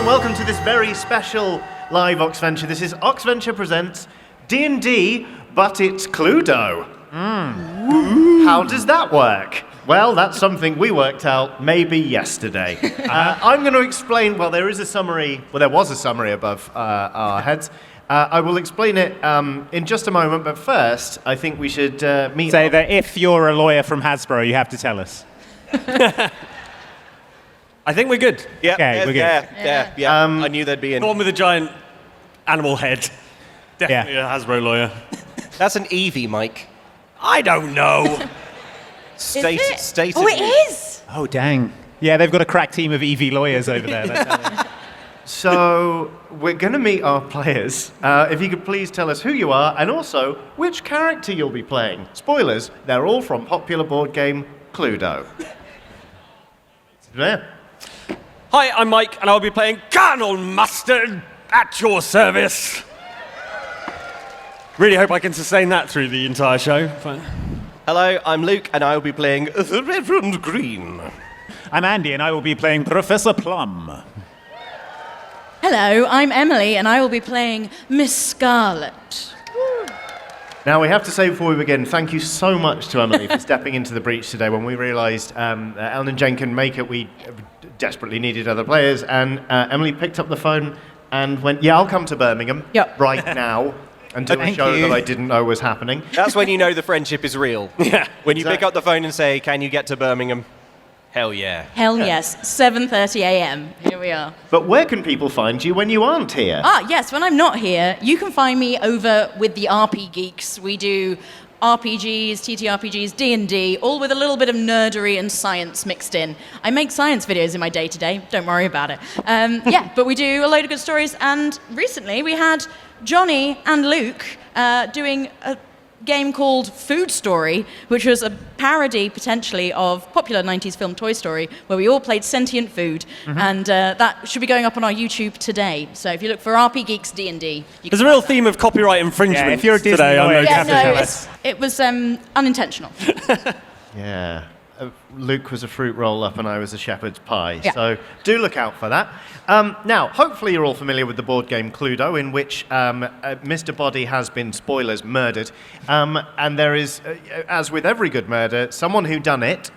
and welcome to this very special live Oxventure. This is Oxventure Presents D&D, but it's Cluedo. How does that work? Well, that's something we worked out maybe yesterday. I'm going to explain, well, there was a summary above our heads. I will explain it in just a moment, but first, I think we should meet... Say that if you're a lawyer from Hasbro, you have to tell us. I think we're good. Yeah, Okay, we're good. Yeah. I knew there'd be The one with the giant animal head. Definitely a Hasbro lawyer. That's an Eevee, Mike. I don't know. State Oh, it is! Oh, dang. Yeah, they've got a crack team of EV lawyers over there. That's So, we're going to meet our players. If you could please tell us who you are, and also which character you'll be playing. Spoilers, they're all from popular board game Cluedo. Yeah. Hi, I'm Mike, and I'll be playing Colonel Mustard at your service. Really hope I can sustain that through the entire show. Hello, I'm Luke, and I will be playing the Reverend Green. I'm Andy, and I will be playing Professor Plum. Hello, I'm Emily, and I will be playing Miss Scarlet. Now, we have to say before we begin, thank you so much to Emily for stepping into the breach today when we realised Ellen and Jen couldn't make it. We desperately needed other players, and Emily picked up the phone and went, yeah, I'll come to Birmingham right now and do a show that I didn't know was happening. That's when you know the friendship is real. Yeah. When you pick up the phone and say, can you get to Birmingham? Hell yeah. Hell yes, 7:30 a.m. Here we are. But where can people find you when you aren't here? Yes, when I'm not here, you can find me over with the RP Geeks. We do RPGs, TTRPGs, D&D, all with a little bit of nerdery and science mixed in. I make science videos in my day-to-day, don't worry about it. But we do a load of good stories, and recently we had Johnny and Luke doing a game called Food Story, which was a parody, potentially, of popular 90s film Toy Story, where we all played sentient food, and that should be going up on our YouTube today. So if you look for RP Geeks D&D... There's a real theme of copyright infringement if you're a Disney today. lawyer, I'm you have to tell us. it was unintentional. Yeah. Luke was a fruit roll-up and I was a shepherd's pie, Yeah. so do look out for that. Now, hopefully you're all familiar with the board game Cluedo, in which Mr. Body has been, spoilers, murdered. And there is, as with every good murder, someone who done it,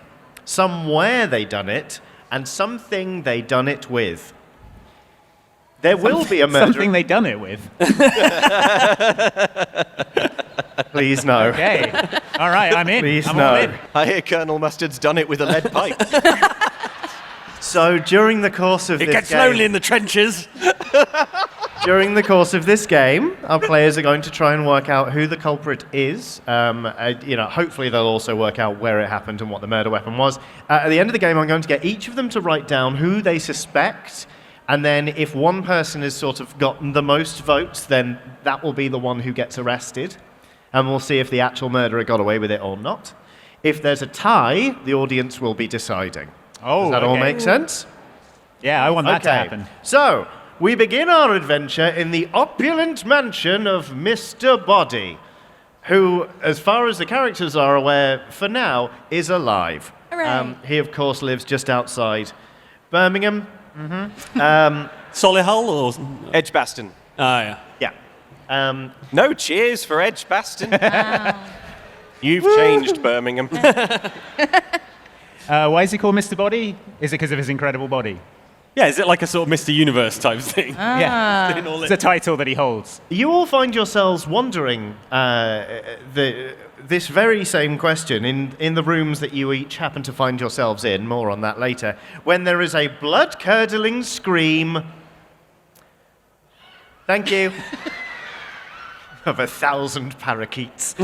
somewhere they done it, and something they done it with. There will be a murder. Something they done it with. Please no. Okay. All right, I'm in. Please I'm no. all in. I hear Colonel Mustard's done it with a lead pipe. So during the course of It this gets game, lonely in the trenches. during the course of this game, our players are going to try and work out who the culprit is. Hopefully they'll also work out where it happened and what the murder weapon was. At the end of the game, I'm going to get each of them to write down who they suspect, and then if one person has sort of gotten the most votes, then that will be the one who gets arrested. And we'll see if the actual murderer got away with it or not. If there's a tie, the audience will be deciding. Oh, Does that all make sense? Yeah, I want that to happen. So, we begin our adventure in the opulent mansion of Mr. Body, who, as far as the characters are aware, for now, is alive. Hooray. He, of course, lives just outside Birmingham. Solihull or... Edgbaston. Yeah. Yeah. No cheers for Edgbaston. You've changed Birmingham. Why is he called Mr. Body? Is it because of his incredible body? Yeah, is it like a sort of Mr. Universe type thing? Yeah. Doing all It's a it. title that he holds. You all find yourselves wondering this very same question in the rooms that you each happen to find yourselves in, more on that later, when there is a blood-curdling scream. Thank you. Of 1,000 parakeets.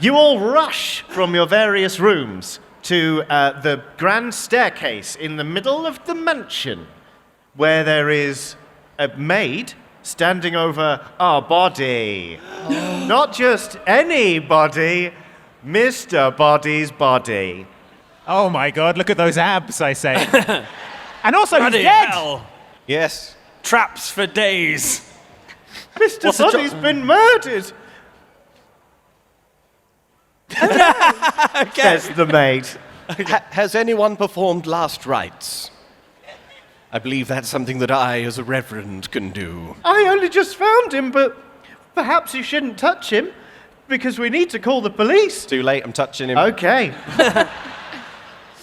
You all rush from your various rooms to the grand staircase in the middle of the mansion, where there is a maid standing over our body. Not just any body, Mr. Body's body. Oh my God, look at those abs, I say. And also, he's Bloody dead! hell. Yes. Traps for days. Mr. What's the Body's been murdered, says the maid. Has anyone performed last rites? I believe that's something that I, as a reverend, can do. I only just found him, but perhaps you shouldn't touch him, because we need to call the police. Too late, I'm touching him. Okay.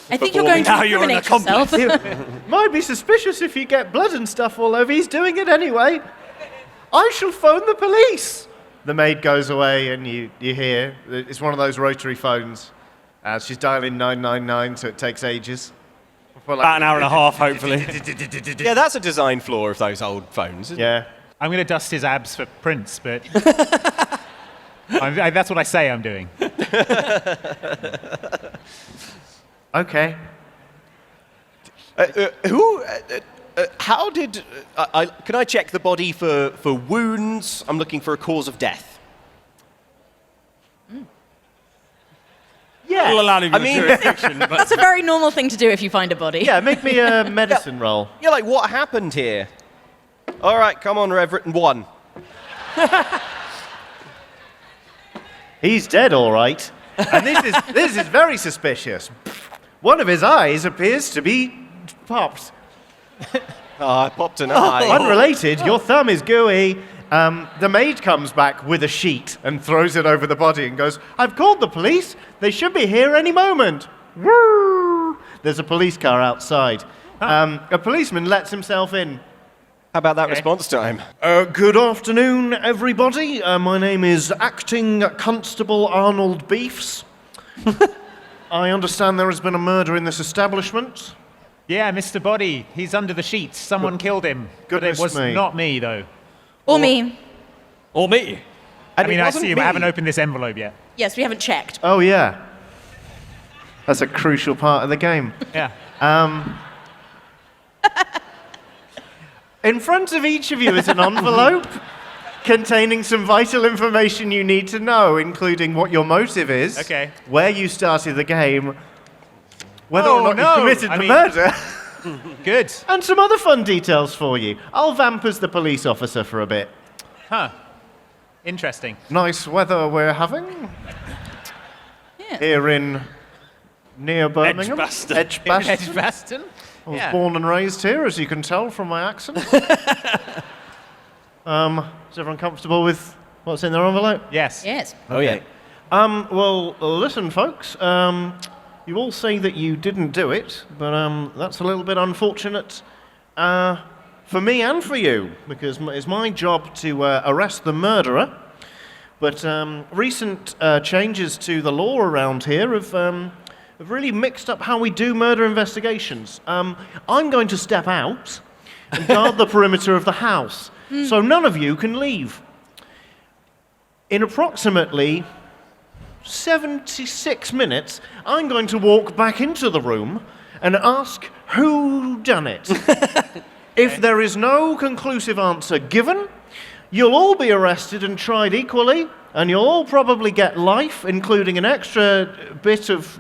I think you're going to Now you're an incriminate yourself. It might be suspicious if you get blood and stuff all over. He's doing it anyway. I shall phone the police. The maid goes away, and you hear, it's one of those rotary phones. She's dialing 999, so it takes ages. About an hour and a half, hopefully. Yeah, that's a design flaw of those old phones, isn't it? Yeah. I'm going to dust his abs for prints, but that's what I say I'm doing. Okay. How did... can I check the body for wounds? I'm looking for a cause of death. Yeah. Well, out of your I mean- jurisdiction, but That's a very normal thing to do if you find a body. Yeah, make me a medicine roll. Yeah, like, what happened here? All right, come on, Reverend. 1. He's dead, all right. And this is very suspicious. One of his eyes appears to be popped. Oh, I popped an eye. Unrelated, your thumb is gooey. The maid comes back with a sheet and throws it over the body and goes, I've called the police. They should be here any moment. Woo! There's a police car outside. A policeman lets himself in. How about that response time? Good afternoon, everybody. My name is Acting Constable Arnold Beefs. I understand there has been a murder in this establishment. Yeah, Mr. Body, he's under the sheets. Someone killed him. But it Goodness was me. not me, though. Or me. or me. I And mean, it I wasn't see you me. haven't opened this envelope yet. Yes, we haven't checked. Oh, yeah. That's a crucial part of the game. Yeah. In front of each of you is an envelope containing some vital information you need to know, including what your motive is, Okay. where you started the game, whether or Oh, not no. you committed I the mean- murder, Good. and some other fun details for you. I'll vamp as the police officer for a bit. Huh. Interesting. Nice weather we're having Yeah. here in near Birmingham. Edgbaston. Edgbaston. Edgbaston? I was Yeah. born and raised here, as you can tell from my accent. Is everyone comfortable with what's in their envelope? Yes. Yes. Oh, yeah. Well, listen, folks. You all say that you didn't do it, but that's a little bit unfortunate for me and for you, because it's my job to arrest the murderer. But recent changes to the law around here have really mixed up how we do murder investigations. I'm going to step out and guard the perimeter of the house, so none of you can leave. In approximately 76 minutes, I'm going to walk back into the room and ask who done it. If there is no conclusive answer given, you'll all be arrested and tried equally, and you'll all probably get life, including an extra bit of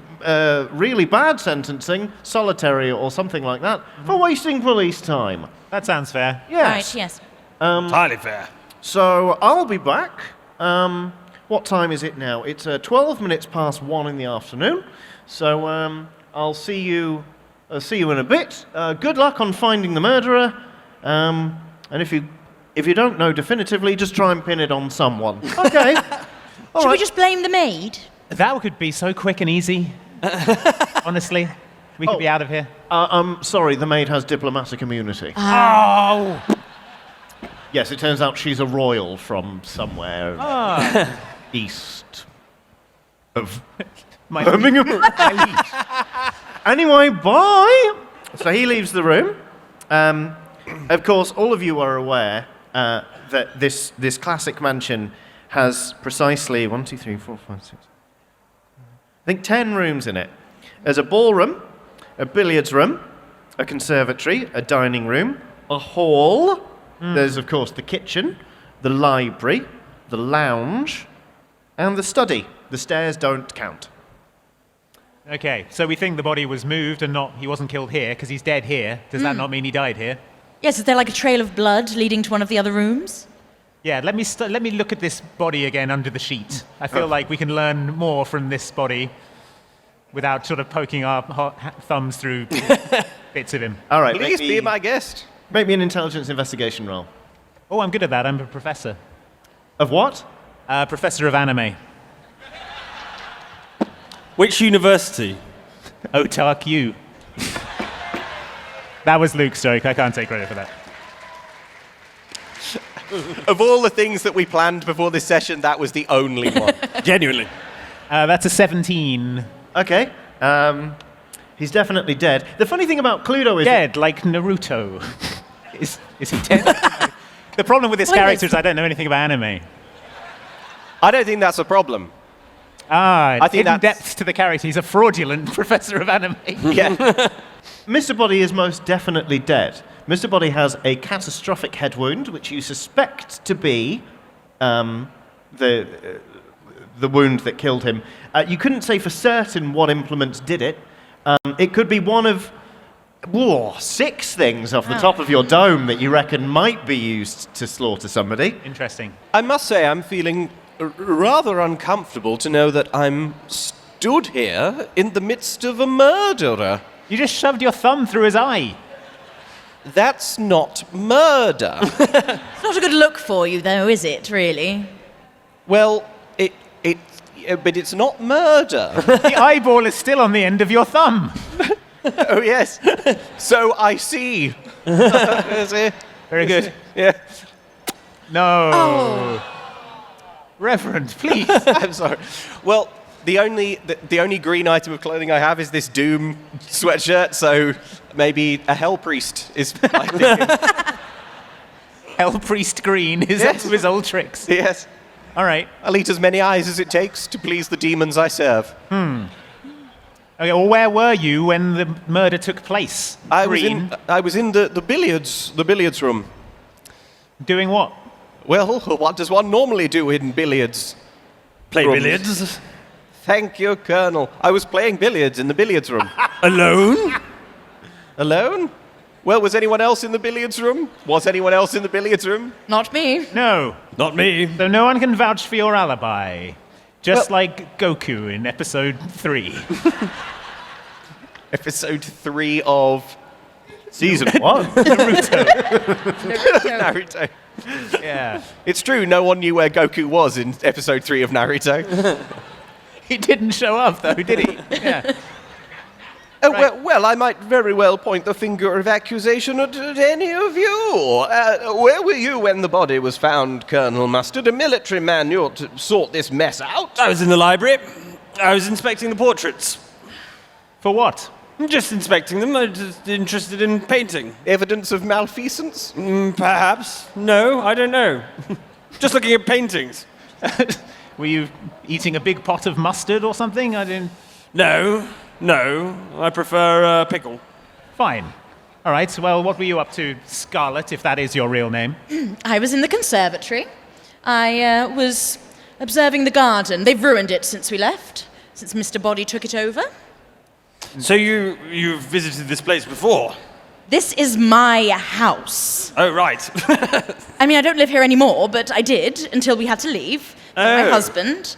really bad sentencing, solitary or something like that, for wasting police time. That sounds fair. Yes. Right, yes. Entirely fair. So I'll be back. What time is it now? It's 12 minutes past 1 in the afternoon. So I'll see you in a bit. Good luck on finding the murderer. And if you don't know definitively, just try and pin it on someone. Okay. All Should we right. just blame the maid? That could be so quick and easy. Honestly. We could be out of here. I'm sorry, the maid has diplomatic immunity. Oh! Yes, it turns out she's a royal from somewhere east of My Birmingham. my liege. Anyway, bye. So he leaves the room. Of course, all of you are aware that this classic mansion has precisely 1, 2, 3, 4, 5, 6. I think 10 rooms in it. There's a ballroom, a billiards room, a conservatory, a dining room, a hall. There's, of course, the kitchen, the library, the lounge, and the study. The stairs don't count. Okay, so we think the body was moved and he wasn't killed here because he's dead here. Does that not mean he died here? Yes, is there like a trail of blood leading to one of the other rooms? Yeah, let me look at this body again under the sheet. I feel like we can learn more from this body. without sort of poking our thumbs through bits of him. All right, Please be my guest. make me an intelligence investigation roll. Oh, I'm good at that. I'm a professor. Of what? Professor of anime. Which university? Otaku. That was Luke's joke. I can't take credit for that. Of all the things that we planned before this session, that was the only one. Genuinely. That's a 17. Okay. He's definitely dead. The funny thing about Cluedo is... Dead, like Naruto. Is he dead? The problem with this Wait, character is I don't know anything about anime. I don't think that's a problem. I think hidden that's- depths to the character. He's a fraudulent professor of anime. Yeah. Mr. Body is most definitely dead. Mr. Body has a catastrophic head wound, which you suspect to be the wound that killed him. You couldn't say for certain what implement did it. It could be one of 6 things off the top of your dome that you reckon might be used to slaughter somebody. Interesting. I must say, I'm feeling rather uncomfortable to know that I'm stood here in the midst of a murderer. You just shoved your thumb through his eye. That's not murder. It's not a good look for you, though, is it, really? Well, but it's not murder. The eyeball is still on the end of your thumb. Oh, yes. So I see. Very good. Yeah. No. Oh. Reverend, please. I'm sorry. Well, the only green item of clothing I have is this Doom sweatshirt, so maybe a Hell Priest is my thinking. Hell Priest Green is Yes. up to his old tricks. Yes. All right. I'll eat as many eyes as it takes to please the demons I serve. Okay, well, where were you when the murder took place? I Green. was in the billiards room. Doing what? Well, what does one normally do in billiards? Play Rooms. billiards? Thank you, Colonel. I was playing billiards in the billiards room. Alone? Alone? Well, was anyone else in the billiards room? Was anyone else in the billiards room? Not me. No. Not me. So no one can vouch for your alibi. Just Well- like Goku in episode 3. Episode 3 of Season what? Naruto. Yeah. It's true, no one knew where Goku was in episode 3 of Naruto. He didn't show up, though, did he? Yeah. Oh, Right. well, I might very well point the finger of accusation at any of you. Where were you when the body was found, Colonel Mustard? A military man, you ought to sort this mess out. I was in the library. I was inspecting the portraits. For what? Just inspecting them. I'm just interested in painting. Evidence of malfeasance? Perhaps. No, I don't know. Just looking at paintings. Were you eating a big pot of mustard or something? I didn't... No. I prefer pickle. Fine. All right, well, what were you up to, Scarlet, if that is your real name? I was in the conservatory. I was observing the garden. They've ruined it since we left, since Mr. Body took it over. So you've visited this place before? This is my house. Oh, right. I mean, I don't live here anymore, but I did until we had to leave. My Oh. husband.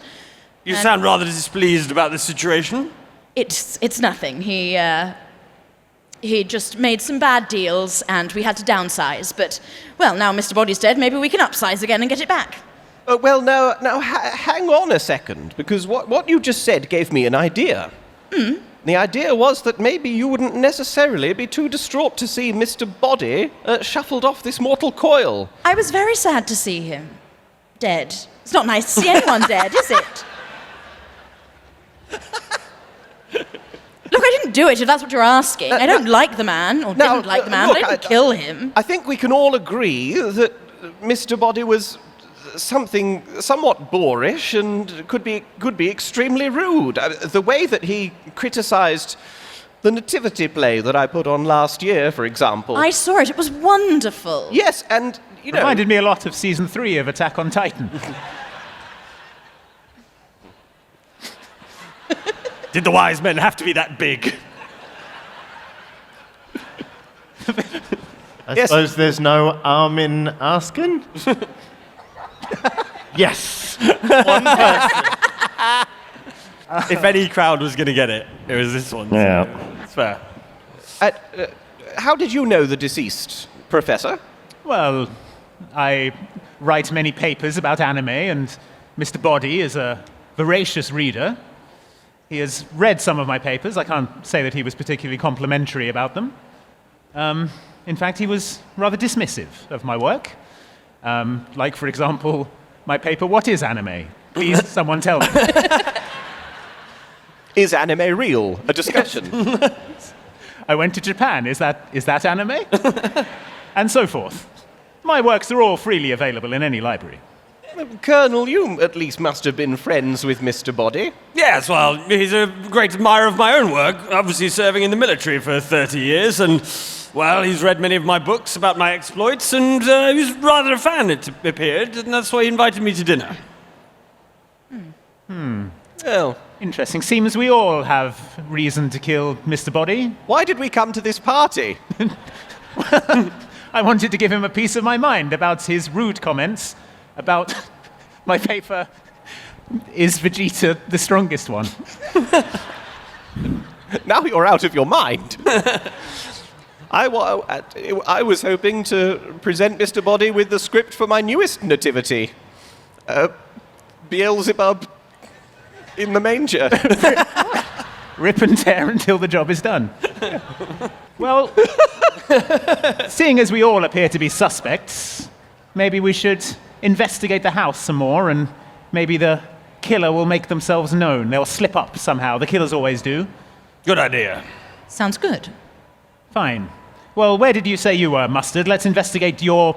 You sound rather displeased about this situation. It's nothing. He just made some bad deals, and we had to downsize. But, well, now Mr. Body's dead, maybe we can upsize again and get it back. Well, now, hang on a second, because what you just said gave me an idea. The idea was that maybe you wouldn't necessarily be too distraught to see Mr. Body shuffled off this mortal coil. I was very sad to see him dead. It's not nice to see anyone dead, is it? Look, I didn't do it, if that's what you're asking. I don't like the man, or Now, didn't like the man, look, but I didn't kill him. I think we can all agree that Mr. Body was somewhat boorish and could be extremely rude. The way that he criticized the nativity play that I put on last year, for example. I saw it, it was wonderful. Yes, and you know. Reminded me a lot of season 3 of Attack on Titan. Did the wise men have to be that big? I Yes. suppose there's no harm in asking. Yes. One person. If any crowd was going to get it, it was this one. Yeah. It's fair. How did you know the deceased, Professor? Well, I write many papers about anime, and Mr. Body is a voracious reader. He has read some of my papers. I can't say that he was particularly complimentary about them. In fact, he was rather dismissive of my work. Like, for example, my paper, What is Anime? Please, someone tell me. Is anime real? A discussion. I went to Japan. Is that anime? And so forth. My works are all freely available in any library. Colonel, you at least must have been friends with Mr. Body. Yes, well, he's a great admirer of my own work, obviously serving in the military for 30 years, and, well, he's read many of my books about my exploits, and he was rather a fan, it appeared, and that's why he invited me to dinner. Well, Interesting. Seems we all have reason to kill Mr. Body. why did we come to this party? I wanted to give him a piece of my mind about his rude comments about my paper, Is Vegeta the strongest one? Now you're out of your mind. I was hoping to present Mr. Body with the script for my newest nativity. Beelzebub in the manger. Rip and tear until the job is done. Well, seeing as we all appear to be suspects, maybe we should investigate the house some more, and maybe the killer will make themselves known. They'll slip up somehow. The killers always do. Good idea. Sounds good. Fine. Well, where did you say you were, Mustard? Let's investigate your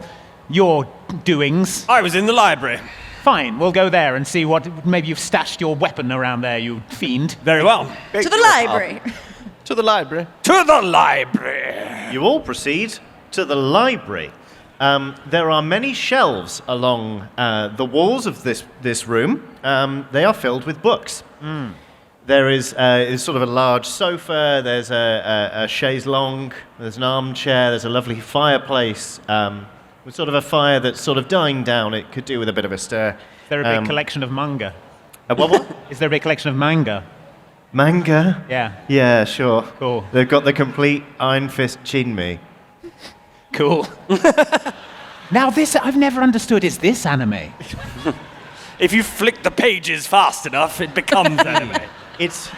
doings. I was in the library. Fine, we'll go there and see what... Maybe you've stashed your weapon around there, you fiend. Very well. To the library. To the library. To the library. You all proceed to the library. There are many shelves along the walls of this room. They are filled with books. There is sort of a large sofa, there's a chaise longue, there's an armchair, there's a lovely fireplace, with sort of a fire that's sort of dying down. It could do with a bit of a stir. Is there a big collection of manga? What? Is there a big collection of manga? Manga? Yeah. Yeah, sure. Cool. They've got the complete Iron Fist Chinmi. Cool. Now this, I've never understood, is this anime? If you flick the pages fast enough, it becomes anime. It's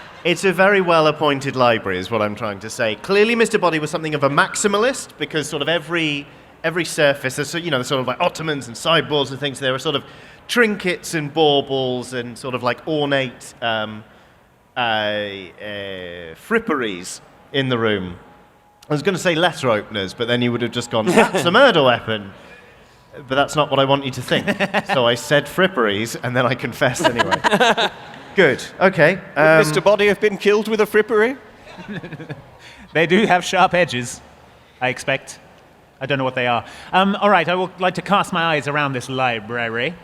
a very well-appointed library, is what I'm trying to say. Clearly, Mr. Body was something of a maximalist, because sort of every surface, there's sort of like ottomans and sideboards and things. There are sort of trinkets and baubles and sort of like ornate fripperies in the room. I was going to say letter openers, but then you would have just gone, that's a murder weapon. But that's not what I want you to think. So I said fripperies, and then I confessed anyway. Good. Okay. Mr. Body have been killed with a frippery? They do have sharp edges, I expect. I don't know what they are. All right, I would like to cast my eyes around this library.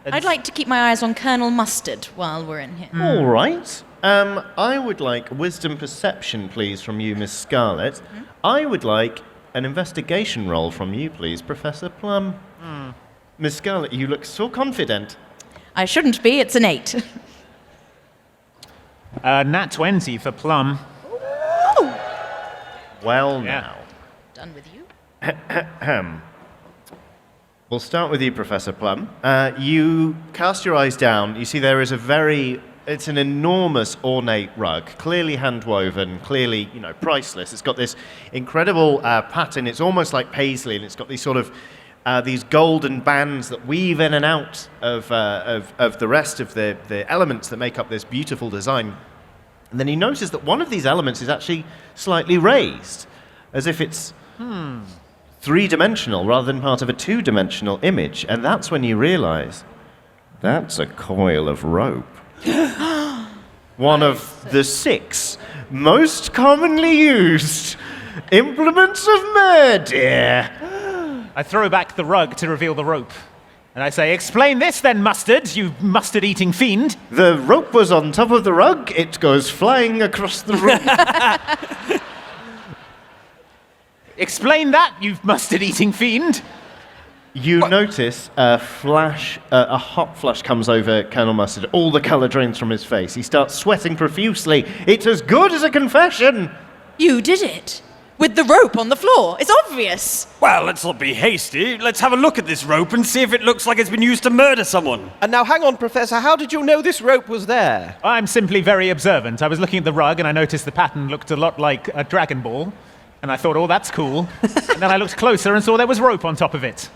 I'd like to keep my eyes on Colonel Mustard while we're in here. All right. I would like wisdom perception, please, from you, Miss Scarlet. I would like an investigation roll from you, please, Professor Plum. Miss Scarlet, you look so confident. I shouldn't be, it's an 8. Nat 20 for Plum. Well, Yeah. now. Done with you. We'll start with you, Professor Plum. You cast your eyes down. You see there is it's an enormous ornate rug, clearly hand-woven, clearly, priceless. It's got this incredible pattern. It's almost like paisley, and it's got these sort of these golden bands that weave in and out of the rest of the elements that make up this beautiful design. And then you notice that one of these elements is actually slightly raised, as if it's three-dimensional rather than part of a two-dimensional image. And that's when you realize that's a coil of rope. One of the 6 most commonly used implements of murder. I throw back the rug to reveal the rope. And I say, explain this then, Mustard, you mustard-eating fiend. The rope was on top of the rug. It goes flying across the room. Explain that, you mustard-eating fiend. You notice a flash, a hot flush comes over Colonel Mustard. All the colour drains from his face. He starts sweating profusely. It's as good as a confession. You did it. With the rope on the floor. It's obvious. Well, let's not be hasty. Let's have a look at this rope and see if it looks like it's been used to murder someone. And now, hang on, Professor. How did you know this rope was there? I'm simply very observant. I was looking at the rug and I noticed the pattern looked a lot like a Dragon Ball. And I thought, oh, that's cool. And then I looked closer and saw there was rope on top of it.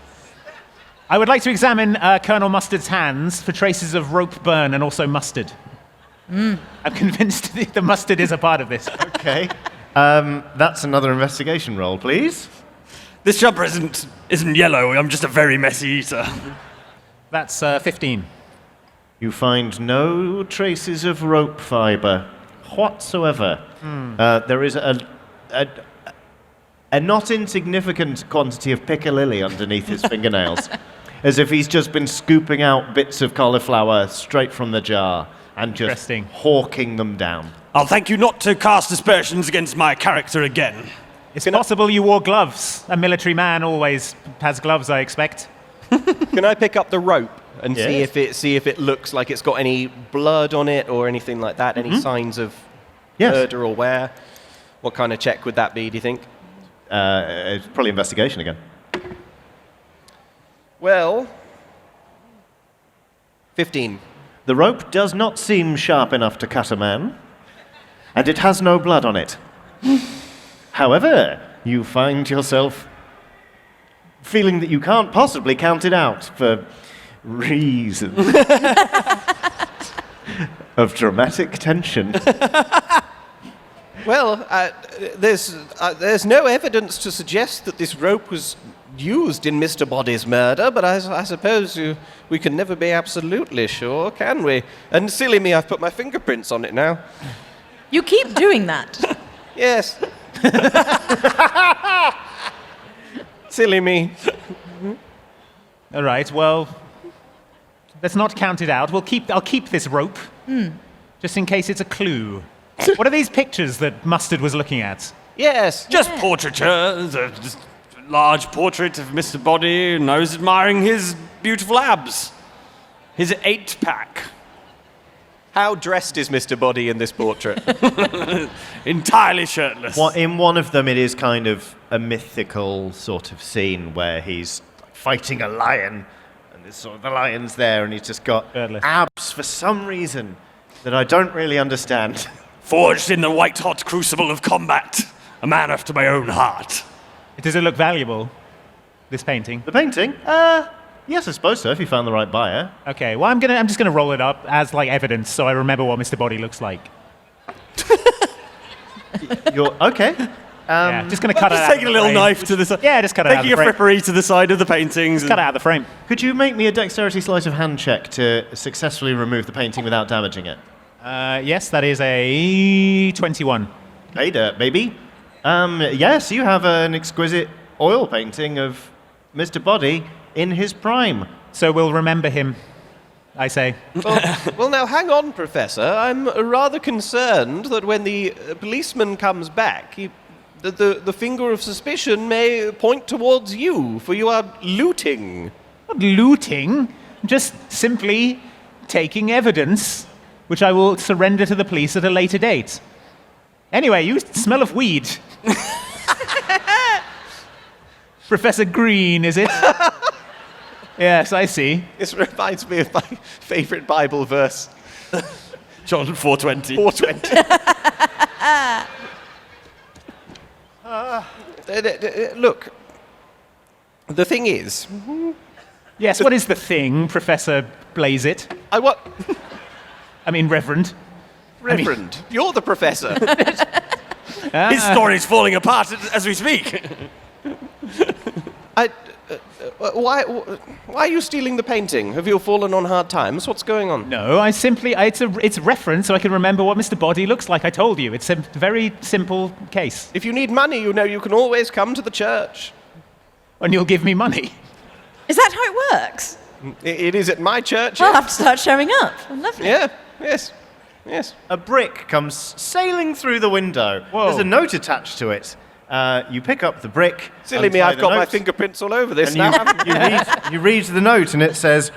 I would like to examine Colonel Mustard's hands for traces of rope burn and also mustard. I'm convinced the mustard is a part of this. Okay. That's another investigation roll, please. This jumper isn't yellow. I'm just a very messy eater. That's 15. You find no traces of rope fibre whatsoever. There is a not insignificant quantity of piccalilli underneath his fingernails, as if he's just been scooping out bits of cauliflower straight from the jar and just Interesting. hawking them down. I'll thank you not to cast aspersions against my character again. It's possible you wore gloves. A military man always has gloves, I expect. Can I pick up the rope and Yes. see if it looks like it's got any blood on it or anything like that? Any signs of Yes. murder or wear? What kind of check would that be, do you think? It's probably investigation again. Well, 15. The rope does not seem sharp enough to cut a man, and it has no blood on it. However, you find yourself feeling that you can't possibly count it out for reasons of dramatic tension. Well, there's no evidence to suggest that this rope was used in Mr. Body's murder, but I suppose we can never be absolutely sure, can we? And silly me, I've put my fingerprints on it now. You keep doing that. Yes. Silly me. All right, well, let's not count it out. I'll keep this rope, just in case it's a clue. What are these pictures that Mustard was looking at? Yes. Just portraiture. Just a large portrait of Mr. Body, and I was admiring his beautiful abs. His 8-pack. How dressed is Mr. Body in this portrait? Entirely shirtless. In one of them, it is kind of a mythical sort of scene where he's fighting a lion, and there's sort of the lion's there, and he's just got Shirtless. abs for some reason that I don't really understand. Forged in the white-hot crucible of combat. A man after my own heart. Does it look valuable, this painting? The painting? Yes, I suppose so, if you found the right buyer. Okay, well, I'm just gonna roll it up as like evidence, so I remember what Mr. Body looks like. You're okay. Yeah, just gonna cut it Just out. taking a little knife to the side. Yeah, just cut it out. Taking of a the frame. frippery to the side of the paintings. Cut it out of the frame. Could you make me a dexterity sleight of hand check to successfully remove the painting without damaging it? Yes, that is a 21. Hey dirt, baby. Yes, you have an exquisite oil painting of Mr. Body in his prime. So we'll remember him, I say. Well, now, hang on, Professor. I'm rather concerned that when the policeman comes back, the finger of suspicion may point towards you, for you are looting. Not looting, just simply taking evidence, which I will surrender to the police at a later date. Anyway, you smell of weed. Professor Green, is it? Yes, I see. This reminds me of my favourite Bible verse. John 4:20. 4:20. Look, the thing is, Yes, what is the thing, Professor Blazeit? I mean, Reverend. Reverend, you're the professor. His story's falling apart as we speak. Why are you stealing the painting? Have you fallen on hard times? What's going on? No, it's reference so I can remember what Mr. Body looks like. I told you, it's a very simple case. If you need money, you know you can always come to the church. And you'll give me money. Is that how it works? It is at my church. I'll have to start showing up. Lovely. Yeah, yes. A brick comes sailing through the window. Whoa. There's a note attached to it. You pick up the brick. Silly and me, tie I've the got my note, fingerprints all over this and now. you read the note, and it says,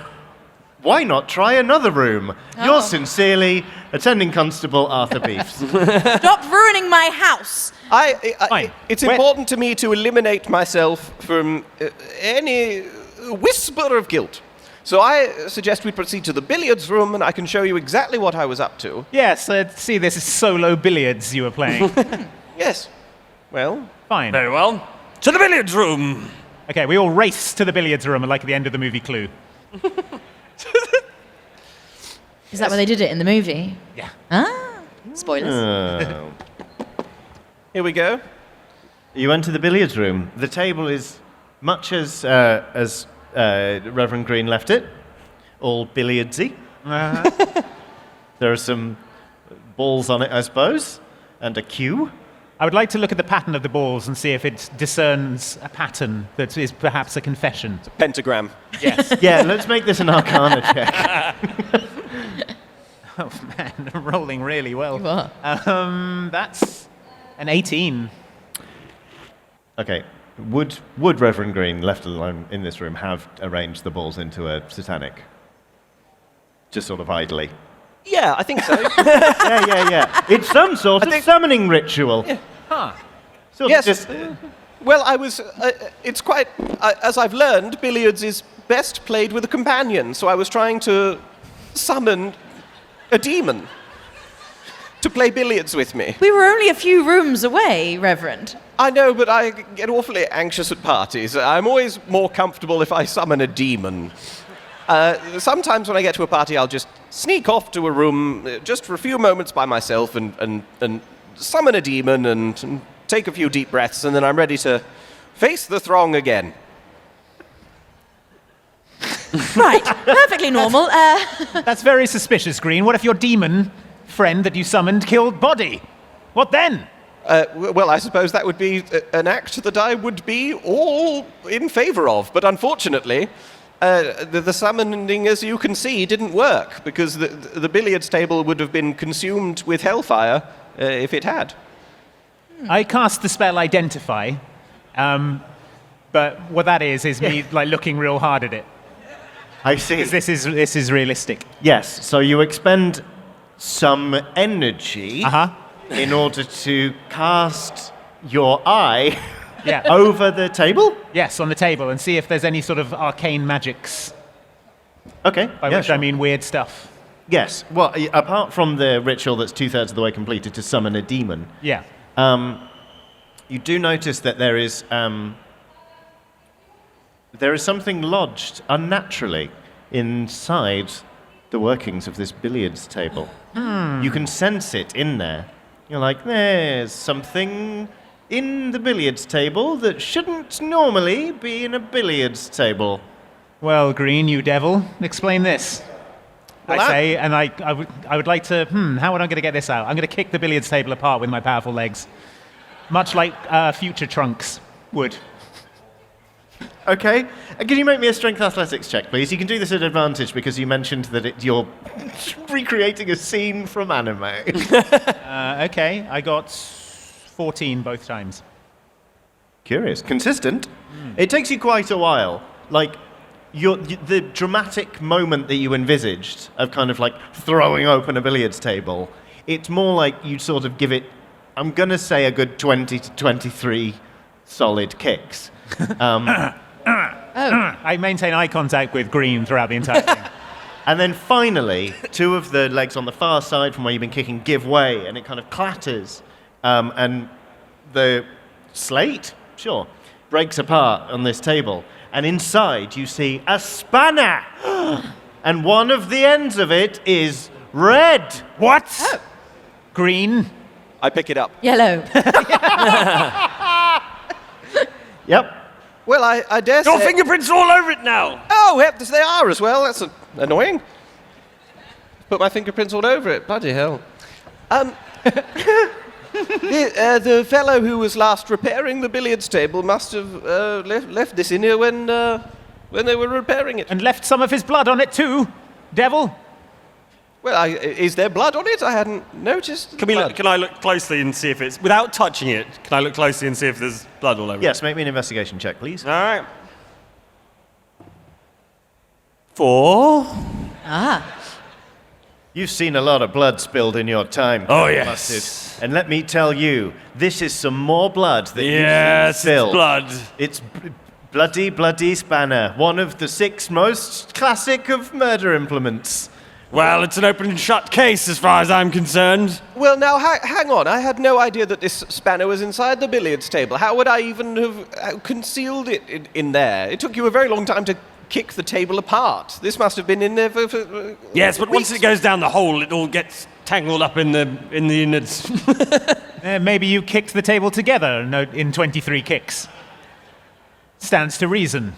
"Why not try another room? Yours sincerely, attending constable Arthur Beefs." Stop ruining my house. Fine. It's Where- important to me to eliminate myself from any whisper of guilt. So I suggest we proceed to the billiards room, and I can show you exactly what I was up to. Yes, see, this is solo billiards you were playing. Yes. Well, Fine. Very well. To the billiards room. Okay, we all race to the billiards room like at the end of the movie Clue. Is that where they did it in the movie? Yeah. Ah, spoilers. Oh. here we go. You enter the billiards room. The table is much as Reverend Green left it, all billiardsy. There are some balls on it, I suppose, and a cue. I would like to look at the pattern of the balls and see if it discerns a pattern that is perhaps a confession. Pentagram. Yes. Yeah, let's make this an Arcana check. Oh man, I'm rolling really well. You are. That's an 18. Okay. Would Reverend Green, left alone in this room, have arranged the balls into a satanic? Just sort of idly. Yeah, I think so. Yeah. It's some sort of summoning ritual. Huh. Sort Yes. of just... Well, I was. It's quite. As I've learned, billiards is best played with a companion. So I was trying to summon a demon to play billiards with me. We were only a few rooms away, Reverend. I know, but I get awfully anxious at parties. I'm always more comfortable if I summon a demon. Sometimes when I get to a party, I'll just sneak off to a room just for a few moments by myself and summon a demon and take a few deep breaths, and then I'm ready to face the throng again. Right, perfectly normal. That's very suspicious, Green. What if your demon friend that you summoned killed Body? What then? Well, I suppose that would be an act that I would be all in favor of. But unfortunately, the summoning, as you can see, didn't work because the billiards table would have been consumed with hellfire if it had. I cast the spell Identify, but what that is me like looking real hard at it. I see. 'Cause this is realistic. Yes, so you expend some energy in order to cast your eye Yeah. over the table? Yes, on the table, and see if there's any sort of arcane magics. Okay. By which I mean weird stuff. Yes. Well, apart from the ritual that's 2/3 of the way completed to summon a demon, Yeah. you do notice that there is something lodged unnaturally inside the workings of this billiards table. You can sense it in there. You're like, there's something in the billiards table that shouldn't normally be in a billiards table. Well, Green, you devil, explain this. Well, I say, and I would like to, how am I going to get this out? I'm going to kick the billiards table apart with my powerful legs. Much like future Trunks would. Okay. Can you make me a strength athletics check, please? You can do this at advantage because you mentioned that you're recreating a scene from anime. Okay, I got 14 both times. Curious. Consistent. It takes you quite a while. Like, the dramatic moment that you envisaged of kind of like throwing open a billiards table, it's more like you sort of give it, I'm going to say, a good 20 to 23 solid kicks. I maintain eye contact with Green throughout the entire thing. And then finally, two of the legs on the far side from where you've been kicking give way, and it kind of clatters. And the slate, breaks apart on this table. And inside you see a spanner. And one of the ends of it is red. What? Green? I pick it up. Yellow. Yep. Well, I dare Your say... fingerprints are all over it now. Oh, yep, they are as well. That's annoying. Put my fingerprints all over it. Bloody hell. The fellow who was last repairing the billiards table must have left this in here when they were repairing it. And left some of his blood on it too, devil? Well, is there blood on it? I hadn't noticed. Can I look closely and see if it's, without touching it, can I look closely and see if there's blood all over it? Yes, make me an investigation check, please. All right. 4. You've seen a lot of blood spilled in your time. Oh, yes. Mustard. And let me tell you, this is some more blood that Yes, you've spilled. it's blood. It's bloody spanner, one of the 6 most classic of murder implements. Well, it's an open and shut case as far as I'm concerned. Well, now, hang on. I had no idea that this spanner was inside the billiards table. How would I even have concealed it in there? It took you a very long time to kick the table apart. This must have been in there for Yes, but once it goes down the hole, it all gets tangled up in the innards. Maybe you kicked the table together in 23 kicks. Stands to reason.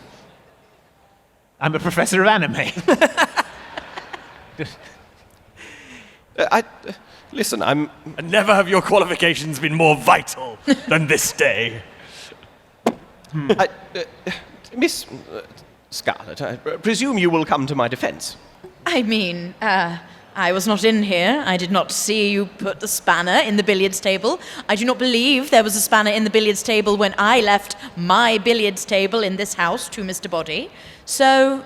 I'm a professor of anime. Listen, And never have your qualifications been more vital than this day. Miss Scarlet, I presume you will come to my defense. I mean, I was not in here. I did not see you put the spanner in the billiards table. I do not believe there was a spanner in the billiards table when I left my billiards table in this house to Mr. Body. So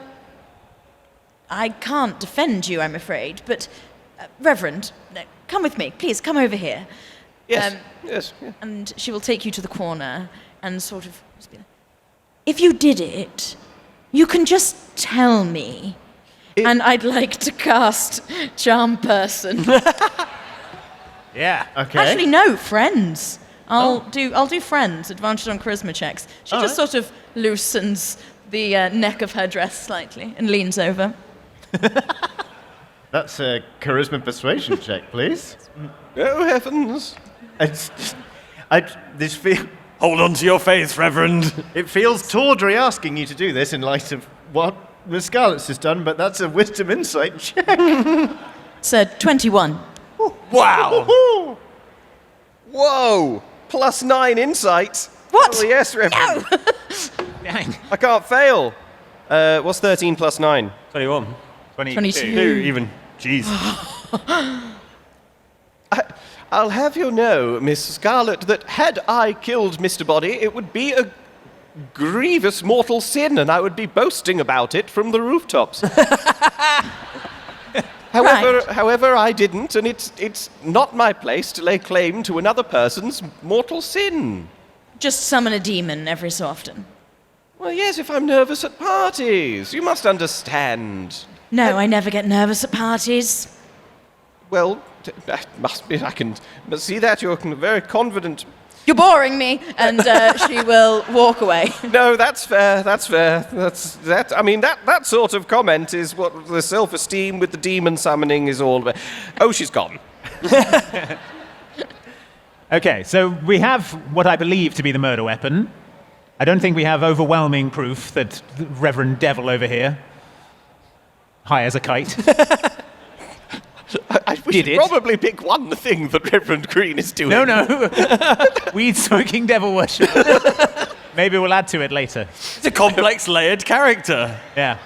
I can't defend you, I'm afraid. But, Reverend, come with me. Please, come over here. Yes, yes. Yeah. And she will take you to the corner and sort of... If you did it, you can just tell me. And I'd like to cast Charm Person. Yeah. Okay. Actually, no, Friends. I'll do Friends. Advantage on charisma checks. She just sort of loosens the neck of her dress slightly and leans over. That's a charisma persuasion check, please. Oh, heavens. Hold on to your faith, Reverend. It feels tawdry asking you to do this in light of what Miss Scarlett's has done, but that's a wisdom insight check. It's 21. Wow. Whoa! +9 insight. What? Oh, yes, Reverend. No! Dang. I can't fail. What's 13 + 9? 21. 22. 2 even. Jeez. I'll have you know, Miss Scarlet, that had I killed Mr. Body, it would be a grievous mortal sin, and I would be boasting about it from the rooftops. However, I didn't, and it's not my place to lay claim to another person's mortal sin. Just summon a demon every so often. Well, yes, if I'm nervous at parties. You must understand. No, I never get nervous at parties. Well, that must be. I can see that you're very confident. You're boring me, and she will walk away. No, that's fair. That's fair. I mean, that sort of comment is what the self-esteem with the demon summoning is all about. Oh, she's gone. Okay, so we have what I believe to be the murder weapon. I don't think we have overwhelming proof that the Reverend Devil over here, high as a kite, We should probably pick one thing that Reverend Green is doing. No. Weed-smoking devil worship. Maybe we'll add to it later. It's a complex, layered character. Yeah.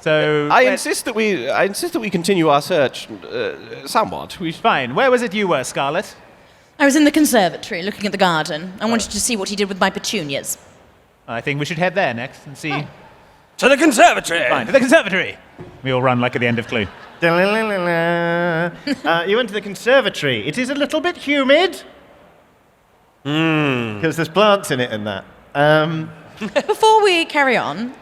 So I insist that we continue our search somewhat. fine. Where was it you were, Scarlet? I was in the conservatory looking at the garden. I wanted to see what he did with my petunias. I think we should head there next and see. To the conservatory. Fine, to the conservatory. We all run like at the end of Clue. You went to the conservatory. It is a little bit humid. Because there's plants in it and that. Before we carry on,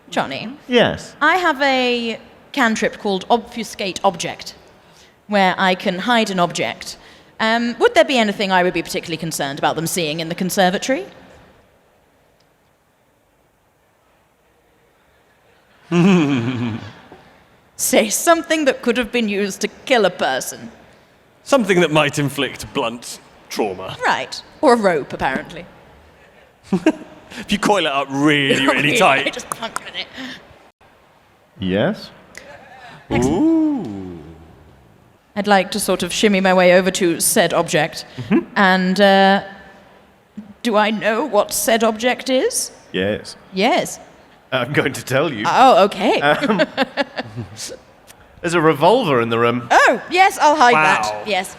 Johnny, Yes. I have a cantrip called Obfuscate Object, where I can hide an object. Would there be anything I would be particularly concerned about them seeing in the conservatory? Say something that could have been used to kill a person. Something that might inflict blunt trauma. Right. Or a rope, apparently. If you coil it up really, really tight. Just plunk in it. Yes. Excellent. I'd like to sort of shimmy my way over to said object. And do I know what said object is? Yes. Yes. I'm going to tell you. Oh, okay. There's a revolver in the room. Oh, yes, I'll hide Wow. that. Yes.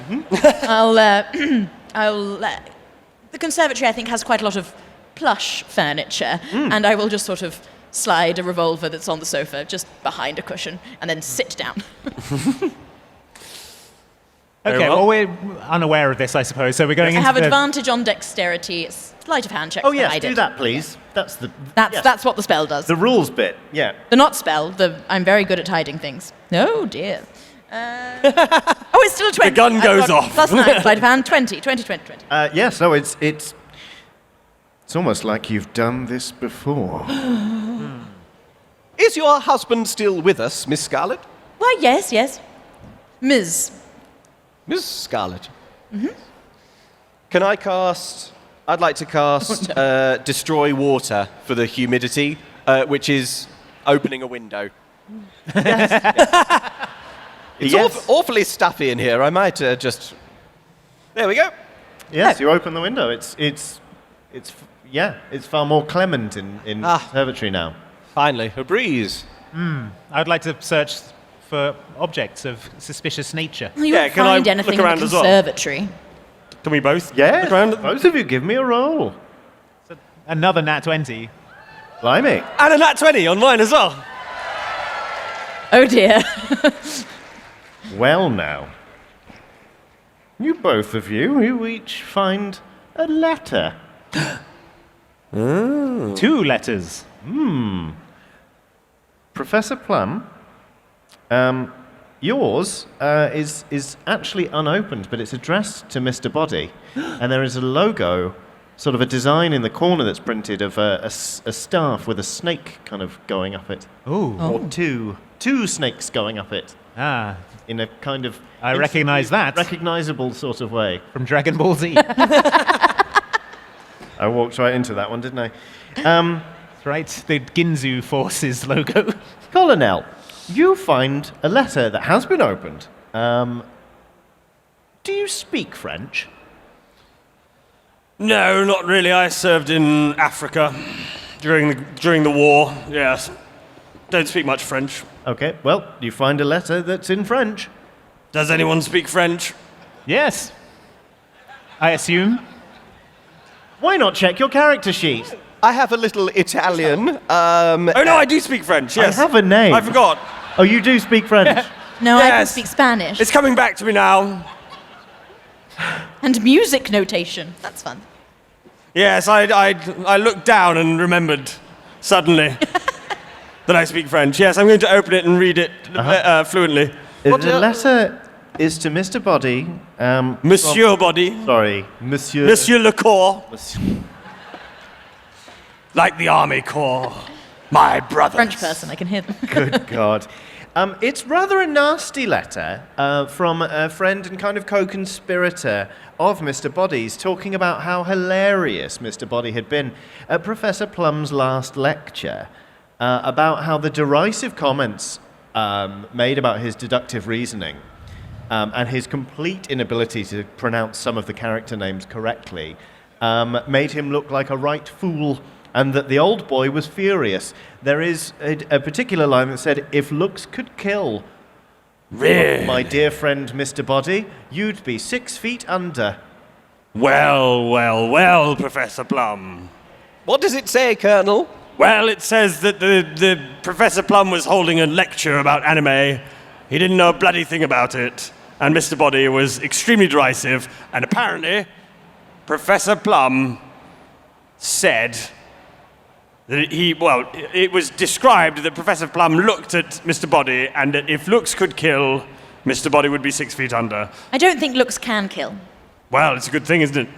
The conservatory, I think, has quite a lot of plush furniture, and I will just sort of slide a revolver that's on the sofa just behind a cushion and then sit down. Very Okay, well. well, we're unaware of this, I suppose, so we're going I into have the... advantage on dexterity. Sleight of hand checks. Oh, that yes, I do did. that, please. That's the... That's yes. that's what the spell does. The rules bit, yeah. The not spell. I'm very good at hiding things. Oh dear. Oh, it's still a 20. The gun I've goes got off. Plus 9, sleight of hand, 20. Yes, no, it's almost like you've done this before. Is your husband still with us, Miss Scarlet? Why, yes. Ms. Miss Scarlet. Can I cast... I'd like to cast Destroy Water for the humidity, which is opening a window. It's Yes. awfully stuffy in here. I might just... There we go. Yes, you open the window. It's far more clement in conservatory now. Finally, a breeze. I'd like to search for objects of suspicious nature. You Yeah, won't can I find look anything around in the as well? conservatory. Can we both Yeah, look around? both of you give me a roll. Another nat 20. Blimey. And a nat 20 on mine as well. Oh dear. Well now. You both of you each find a letter. 2 letters. Professor Plum, yours is actually unopened, but it's addressed to Mr. Body, and there is a logo, sort of a design in the corner that's printed of a staff with a snake kind of going up it, Ooh. or two snakes going up it Ah, in a kind of I recognise that. recognizable sort of way. From Dragon Ball Z. I walked right into that one, didn't I? That's right, the Ginzu Forces logo. Colonel, you find a letter that has been opened. Do you speak French? No, not really. I served in Africa during the war. Yes. Don't speak much French. Okay, well, you find a letter that's in French. Does anyone speak French? Yes. I assume. Why not check your character sheet? I have a little Italian. Oh no, I do speak French. Yes. I have a name. I forgot. Oh, you do speak French? No, I can Yes. speak Spanish. It's coming back to me now. And music notation. That's fun. Yes, I looked down and remembered suddenly that I speak French. Yes, I'm going to open it and read it fluently. The letter is to Mr. Body. Monsieur Body, Sorry, Monsieur. Monsieur Le Corps, Monsieur. like the Army Corps, my brothers. French person, I can hear them. Good God. It's rather a nasty letter from a friend and kind of co-conspirator of Mr. Body's, talking about how hilarious Mr. Body had been at Professor Plum's last lecture, about how the derisive comments made about his deductive reasoning and his complete inability to pronounce some of the character names correctly made him look like a right fool, and that the old boy was furious. There is a particular line that said, "If looks could kill, Really? my dear friend Mr. Body, you'd be 6 feet under." Well, Professor Plum. What does it say, Colonel? Well, it says that the Professor Plum was holding a lecture about anime. He didn't know a bloody thing about it, and Mr. Body was extremely derisive, and apparently Professor Plum said that it was described that Professor Plum looked at Mr. Body, and that if looks could kill, Mr. Body would be 6 feet under. I don't think looks can kill. Well, it's a good thing, isn't it?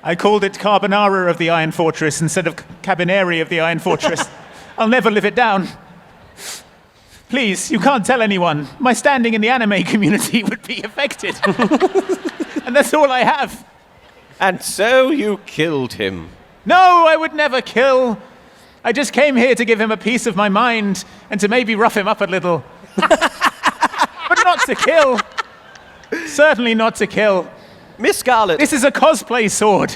I called it Carbonara of the Iron Fortress instead of Cabinary of the Iron Fortress. I'll never live it down. Please, you can't tell anyone. My standing in the anime community would be affected. And that's all I have. And so you killed him. No, I would never kill. I just came here to give him a piece of my mind and to maybe rough him up a little. But not to kill. Certainly not to kill. Miss Scarlet, This is a cosplay sword.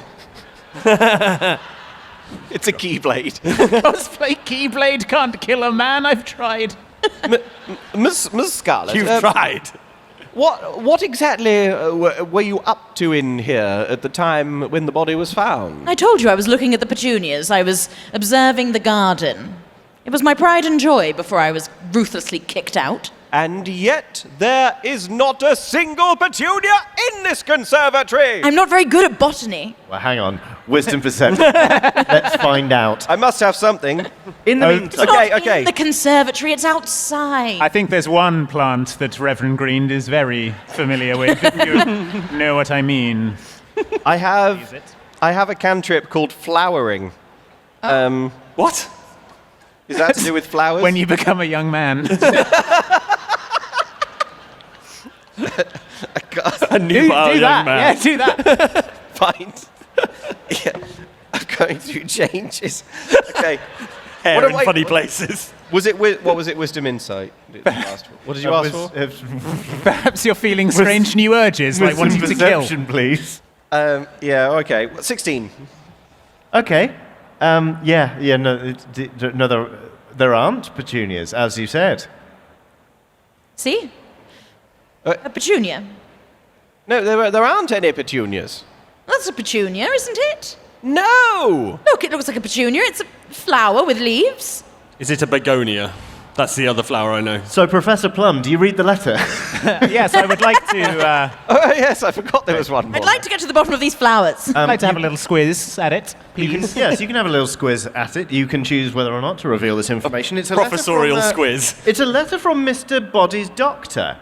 it's a keyblade. Cosplay Keyblade can't kill a man. I've tried. Miss Scarlet, You've tried. what exactly were you up to in here at the time when the body was found? I told you I was looking at the petunias. I was observing the garden. It was my pride and joy before I was ruthlessly kicked out. And yet there is not a single petunia in this conservatory! I'm not very good at botany. Well, hang on. Wisdom perception. Let's find out. I must have something. In the Oh, meantime, Not in the conservatory, it's outside. I think there's one plant that Reverend Green is very familiar with, if you know what I mean. I Use have it. a cantrip called flowering. What? Is that to do with flowers? When you become a young man. A new do young that. man. Yeah, do that. Fine. Yeah, I'm going through changes. Okay. Hair What in am I- funny places. Was it what was it? Wisdom insight. What did you ask for? Perhaps you're feeling strange new urges, like wanting to kill. perception, please. Yeah. Okay. 16. Okay. Yeah. No, there aren't petunias, as you said. See? A petunia. No, there aren't any petunias. That's a petunia, isn't it? No. Look, it looks like a petunia. It's a flower with leaves. Is it a begonia? That's the other flower I know. So, Professor Plum, do you read the letter? Yes, I would like to. Oh yes, I forgot there was one more. I'd like to get to the bottom of these flowers. I'd like to have a little squiz at it, You can, please. yes, you can have a little squiz at it. You can choose whether or not to reveal this information. It's a letter Professorial from, squiz. It's a letter from Mr. Body's doctor.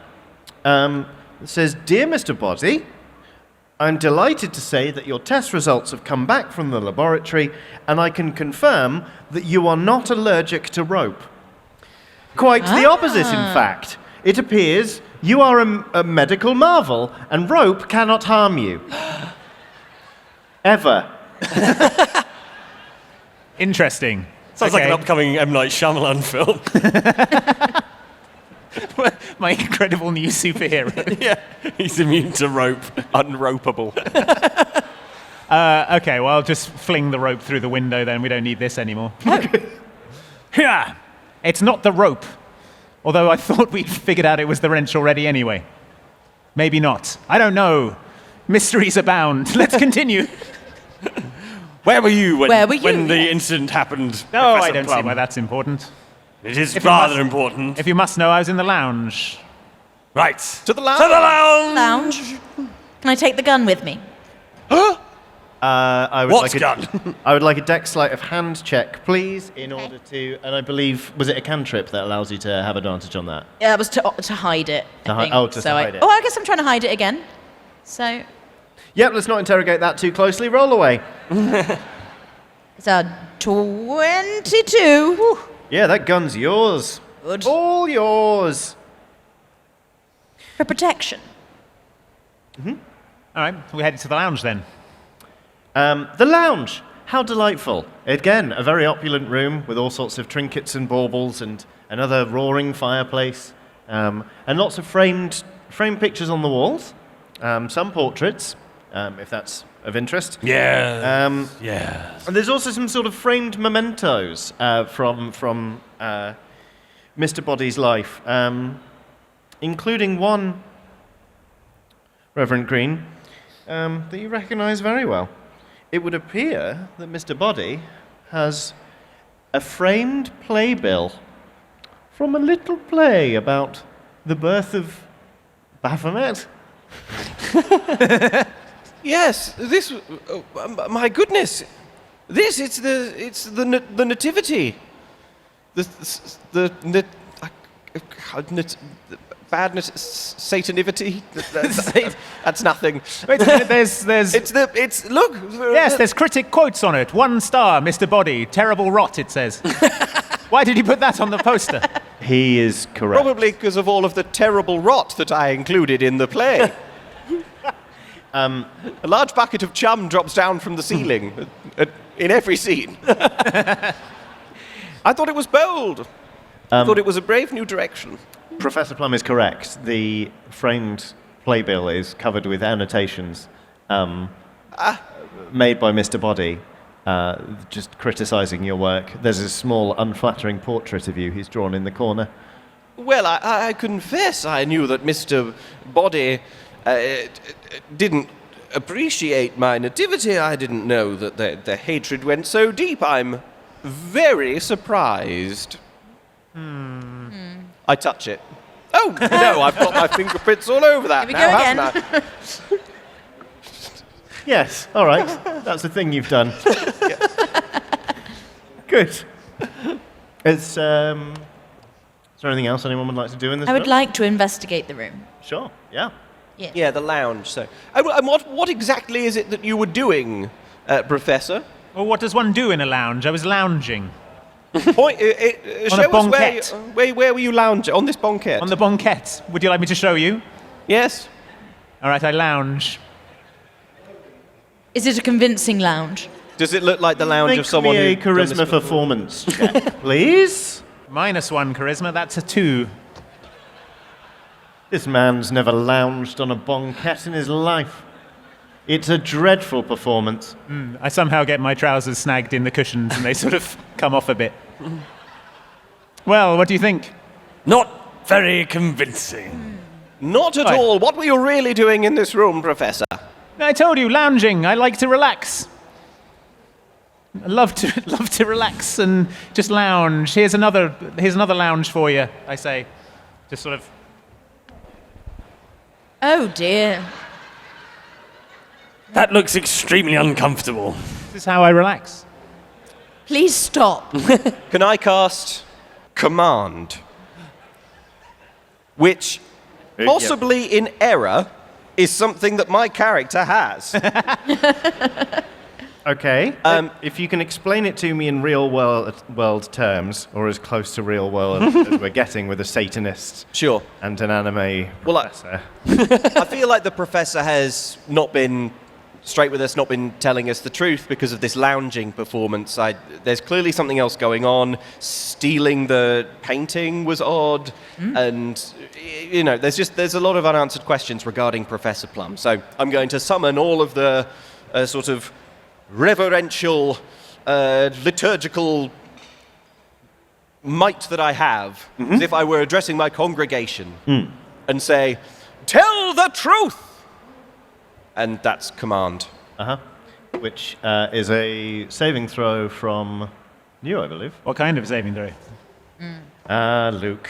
It says, "Dear Mr. Body, I'm delighted to say that your test results have come back from the laboratory, and I can confirm that you are not allergic to rope. Quite the opposite, in fact. It appears you are a medical marvel, and rope cannot harm you. Ever." Interesting. Sounds like an Okay. upcoming M. Night Shyamalan film. My incredible new superhero. Yeah, he's immune to rope. Unropeable. Okay, well, I'll just fling the rope through the window then. We don't need this anymore. Yeah. It's not the rope. Although I thought we'd figured out it was the wrench already anyway. Maybe not. I don't know. Mysteries abound. Let's continue. Where were you when, Where were you? when the incident happened? No, I Professor don't see Plum? why that's important. It is If you rather must- important. If you must know, I was in the lounge. Right. To the lounge. To the lounge! Lounge. Can I take the gun with me? I would What like gun? I would like a dex sleight of hand check, please, in order to. And I believe, was it a cantrip that allows you to have advantage on that? Yeah, that was to hide it. I To hi- think. oh, to So hide it. Oh, I guess I'm trying to hide it again. So Yep. Let's not interrogate that too closely. Roll away. it's a 22. Whew. Yeah, that gun's yours. Good. All yours. For protection. All right, we headed to the lounge then. The lounge. How delightful. Again, a very opulent room with all sorts of trinkets and baubles and another roaring fireplace. And lots of framed pictures on the walls. Some portraits, if that's of interest. Yeah. Yeah. And there's also some sort of framed mementos from Mr. Body's life, including one, Reverend Green, that you recognize very well. It would appear that Mr. Body has a framed playbill from a little play about the birth of Baphomet. Yes, this. My goodness, this it's the nativity, the bad satanivity. That's nothing. Wait, there's It's look. yes, there's critic quotes on it. 1 star, Mr. Body, terrible rot. It says. Why did he put that on the poster? He is correct. Probably because of all of the terrible rot that I included in the play. A large bucket of chum drops down from the ceiling in every scene. I thought it was bold. I thought it was a brave new direction. Professor Plum is correct. The framed playbill is covered with annotations made by Mr. Body, just criticizing your work. There's a small, unflattering portrait of you he's drawn in the corner. Well, I confess I knew that Mr. Body didn't appreciate my nativity. I didn't know that the hatred went so deep. I'm very surprised. I touch it. Oh, no, I've got my fingerprints all over that Here we now, go haven't again. I? Yes, all right. That's the thing you've done. Good. Is there anything else anyone would like to do in this I would room? like to investigate the room. Sure, yeah. Yes. Yeah, the lounge. So, and what exactly is it that you were doing, Professor? Well, what does one do in a lounge? I was lounging. Point, On show a us banquette. where were you lounging? On this banquette? On the banquette. Would you like me to show you? Yes. All right, I lounge. Is it a convincing lounge? Does it look like the lounge Make of someone me a who done this charisma before? performance check, please. -1 charisma, that's a 2. This man's never lounged on a banquette in his life. It's a dreadful performance. I somehow get my trousers snagged in the cushions and they sort of come off a bit. Well, what do you think? Not very convincing. Not at Right. all. What were you really doing in this room, Professor? I told you, lounging. I like to relax. I love to relax and just lounge. Here's another lounge for you, I say. Just sort of. Oh dear. That looks extremely uncomfortable. This is how I relax. Please stop. Can I cast Command? Which, possibly in error, is something that my character has. Okay. If you can explain it to me in real world terms, or as close to real world as we're getting with a Satanist Sure. and an anime Well, professor. I feel like the Professor has not been straight with us, not been telling us the truth because of this lounging performance. There's clearly something else going on. Stealing the painting was odd, and there's a lot of unanswered questions regarding Professor Plum. So I'm going to summon all of the sort of reverential, liturgical might that I have, as if I were addressing my congregation, and say, "Tell the truth!" And that's Command. Which is a saving throw from you, I believe. What kind of saving throw? Luke.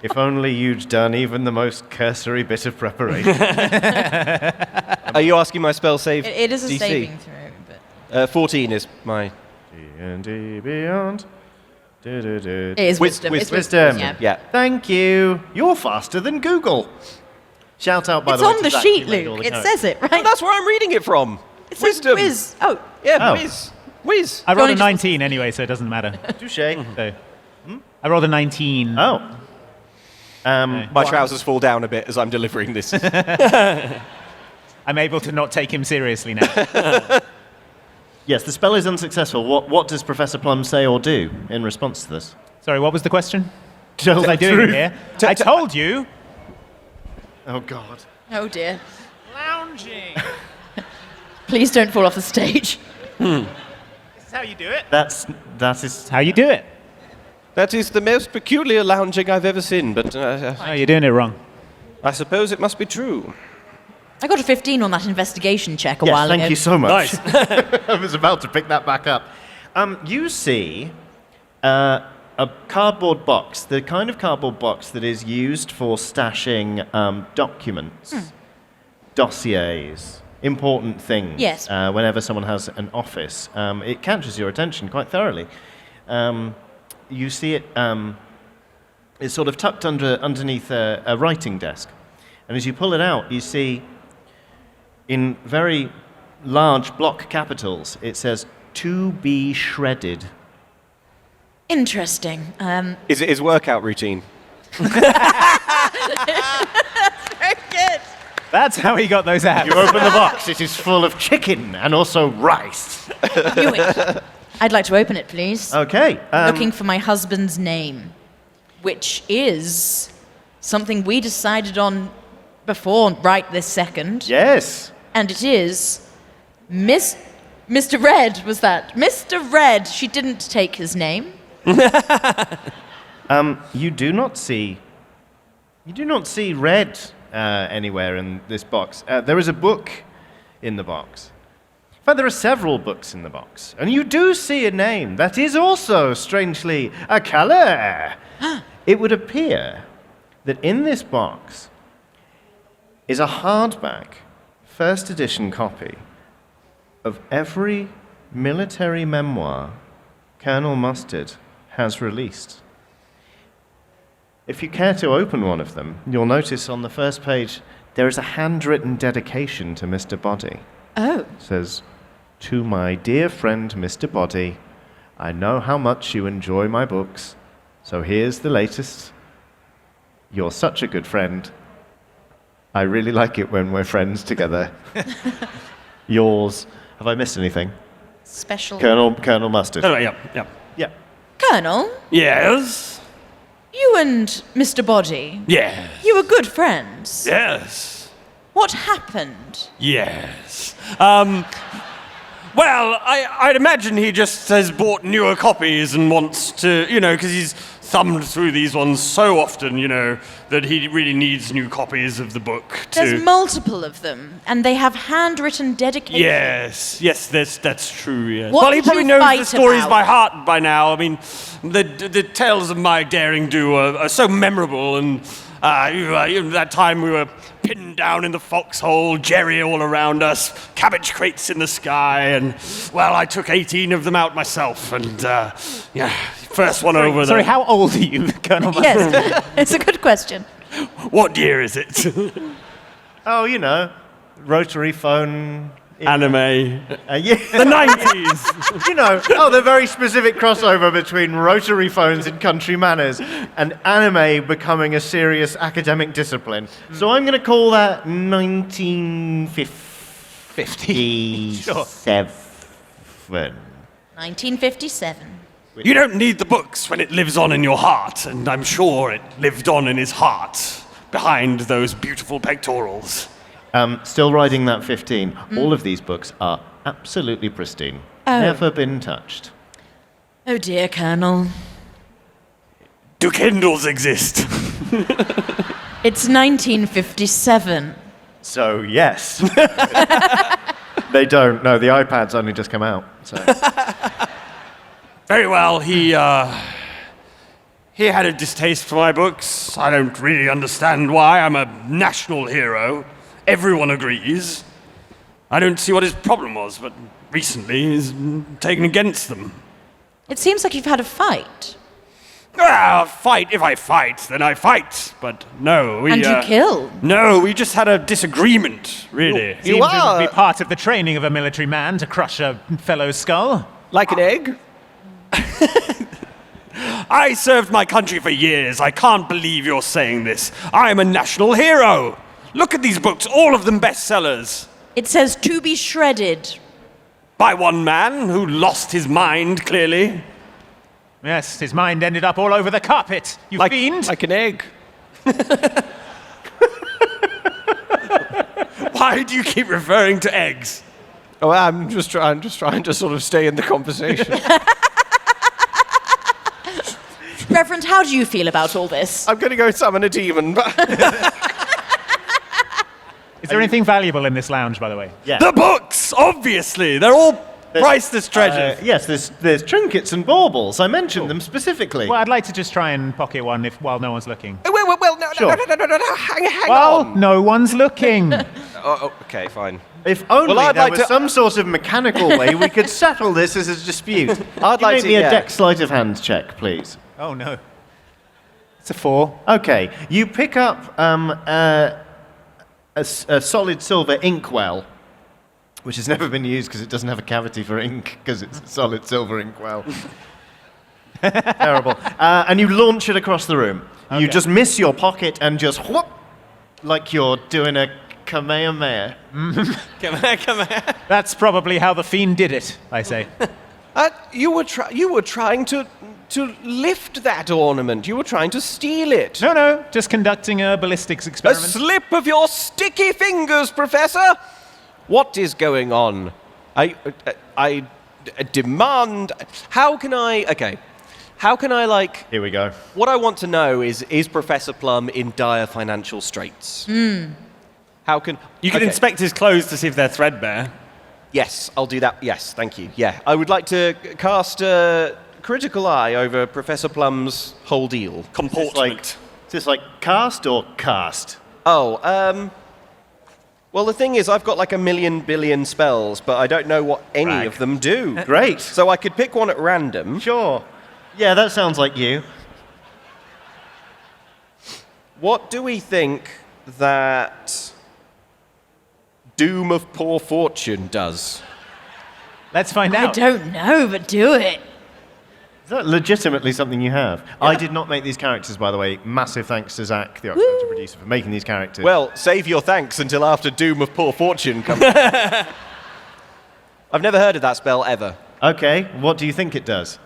If only you'd done even the most cursory bit of preparation. Are you asking my spell save It is a DC? saving throw, but 14 is my... D&D Beyond. it is wisdom. Wis- It's wisdom. Yeah. Thank you. You're faster than Google. Shout out, by It's the way, on to the Zach, sheet, who made all Luke. the It notes. says it, Oh, right? that's where I'm reading it from. It says Wisdom. whiz. Oh, Yeah, Oh. whiz. I rolled a Johnny just- 19 anyway, so it doesn't matter. Touche. So, I rolled a 19. Oh. My trousers fall down a bit as I'm delivering this. I'm able to not take him seriously now. Yes, the spell is unsuccessful. What does Professor Plum say or do in response to this? Sorry, what was the question? Tell What was I the doing truth. here? I told you. Oh, God. oh dear. Lounging. Please don't fall off the stage. This is how you do it. That is... That's how you do it. That is the most peculiar lounging I've ever seen, but Oh, you're doing it wrong. I suppose it must be true. I got a 15 on that investigation check a Yes, while ago. thank you so much. Nice. I was about to pick that back up. You see a cardboard box, the kind of cardboard box that is used for stashing documents, dossiers, important things. Yes. Whenever someone has an office, it catches your attention quite thoroughly. You see it. It's sort of tucked underneath a writing desk, and as you pull it out, you see, in very large block capitals, it says, "To be shredded." Interesting. Is it his workout routine? Very good. That's how he got those abs. You open the box, it is full of chicken and also rice. Knew it. I'd like to open it, please. Okay. Looking for my husband's name, which is something we decided on before right this second. Yes. And it is Mr. Red, was that? Mr. Red. She didn't take his name. You do not see red anywhere in this box. There is a book in the box. In fact, there are several books in the box. And you do see a name that is also, strangely, a color. It would appear that in this box is a hardback, first edition copy of every military memoir Colonel Mustard has released. If you care to open one of them, you'll notice on the first page there is a handwritten dedication to Mr. Body. Oh. It says, "To my dear friend Mr. Body, I know how much you enjoy my books, so here's the latest. You're such a good friend. I really like it when we're friends together. Yours." Have I missed anything? Special. Colonel Mustard. Oh, yeah, yeah. Yeah. Colonel, Yes. you and Mr. Body, Yes. you were good friends. Yes. What happened? Yes. Well, I'd imagine he just has bought newer copies and wants to, because he's thumbed through these ones so often, that he really needs new copies of the book to... There's multiple of them, and they have handwritten dedications. Yes, that's true, yes. What Well, he did probably you knows the fight stories about? by heart by now. I mean, the tales of my daring do are so memorable, and that time we were pinned down in the foxhole, Jerry all around us, cabbage crates in the sky, and, well, I took 18 of them out myself, and, first one over Sorry, there. how old are you, Colonel Mustard? Yes, it's a good question. What year is it? Oh, rotary phone. Anime. Yeah. The 90s. The very specific crossover between rotary phones and country manners and anime becoming a serious academic discipline. So I'm going to call that 1957. Sure. 1957. You don't need the books when it lives on in your heart, and I'm sure it lived on in his heart, behind those beautiful pectorals. Still riding that 15. All of these books are absolutely pristine. Oh. Never been touched. Oh dear, Colonel. Do Kindles exist? It's 1957. So, yes. They don't. No, the iPad's only just come out. So. Very well, he had a distaste for my books. I don't really understand why. I'm a national hero. Everyone agrees. I don't see what his problem was, but recently he's taken against them. It seems like you've had a fight. Well, fight. If I fight, then I fight. But no, we... And you killed. No, we just had a disagreement, really. Seems it would be part of the training of a military man to crush a fellow's skull. Like an egg? I served my country for years. I can't believe you're saying this. I'm a national hero. Look at these books, all of them bestsellers. It says to be shredded. By one man who lost his mind, clearly. Yes, his mind ended up all over the carpet. You fiend! Like an egg. Why do you keep referring to eggs? Oh, I'm just trying to sort of stay in the conversation. Reverend, how do you feel about all this? I'm going to go summon a demon. Is there anything valuable in this lounge, by the way? Yeah. The books, obviously. They're all priceless treasures. Yes, there's trinkets and baubles. I mentioned them specifically. Well, I'd like to just try and pocket one while no one's looking. well, no, Sure. no, hang Well, on. no one's looking. Oh, okay, fine. If only Well, I'd there like was to- some sort of mechanical way we could settle this as a dispute. I'd like Make to- me a yeah. deck sleight of hand check, please. Oh, no. It's a 4. Okay, you pick up a solid silver inkwell, which has never been used because it doesn't have a cavity for ink, because it's a solid silver inkwell. Terrible. And you launch it across the room. You just miss your pocket and just whoop, like you're doing a Kamehameha. Come here. That's probably how the fiend did it, I say. You were trying to lift that ornament. You were trying to steal it. No, just conducting a ballistics A experiment. slip of your sticky fingers, Professor. What is going on? I demand. How can I How can I, like... Here we go. What I want to know is Professor Plum in dire financial straits? How can... You can Okay. inspect his clothes to see if they're threadbare. Yes, I'll do that. Yes, thank you. Yeah, I would like to cast a critical eye over Professor Plum's whole deal. Comportment. Is this like cast or cast? Oh, well, the thing is, I've got like 1,000,000 billion spells, but I don't know what any Brag. of them do. Great. So I could pick one at random. Sure. Yeah, that sounds like you. What do we think that Doom of Poor Fortune does? Let's find I out. don't know, but do it. Is that legitimately something you have? I did not make these characters, by the way. Massive thanks to Zach, the Oxventure producer, for making these characters. Well, save your thanks until after Doom of Poor Fortune comes. I've never heard of that spell ever. Okay, what do you think it does?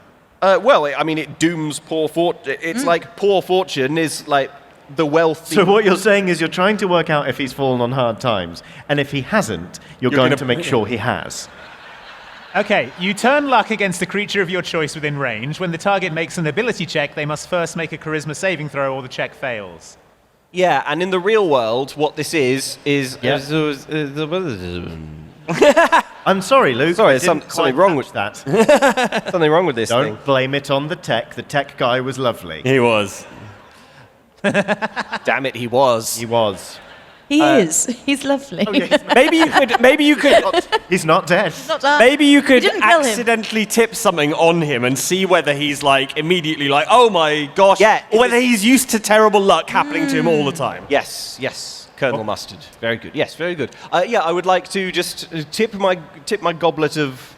Well, I mean, it dooms poor fortune. It's like poor fortune is like the wealthy. So what you're saying is you're trying to work out if he's fallen on hard times, and if he hasn't, you're going gonna- to make sure he has. Okay, you turn luck against a creature of your choice within range. When the target makes an ability check, they must first make a charisma saving throw or the check fails. Yeah, and in the real world, what this is Yeah. I'm sorry, Luke. Sorry, I there's didn't something quite wrong catch that. something wrong with this thing. Don't blame it on the tech. The tech guy was lovely. He was. Damn it, he was. He was. He is. He's lovely. Maybe you could He's not dead. Not done. maybe you could didn't kill him. accidentally tip something on him and see whether he's like immediately like, oh my gosh, Yeah, or whether he's used to terrible luck happening to him all the time. Yes, yes, Colonel Mustard. Very good. Yes, very good. Yeah, I would like to just tip my goblet of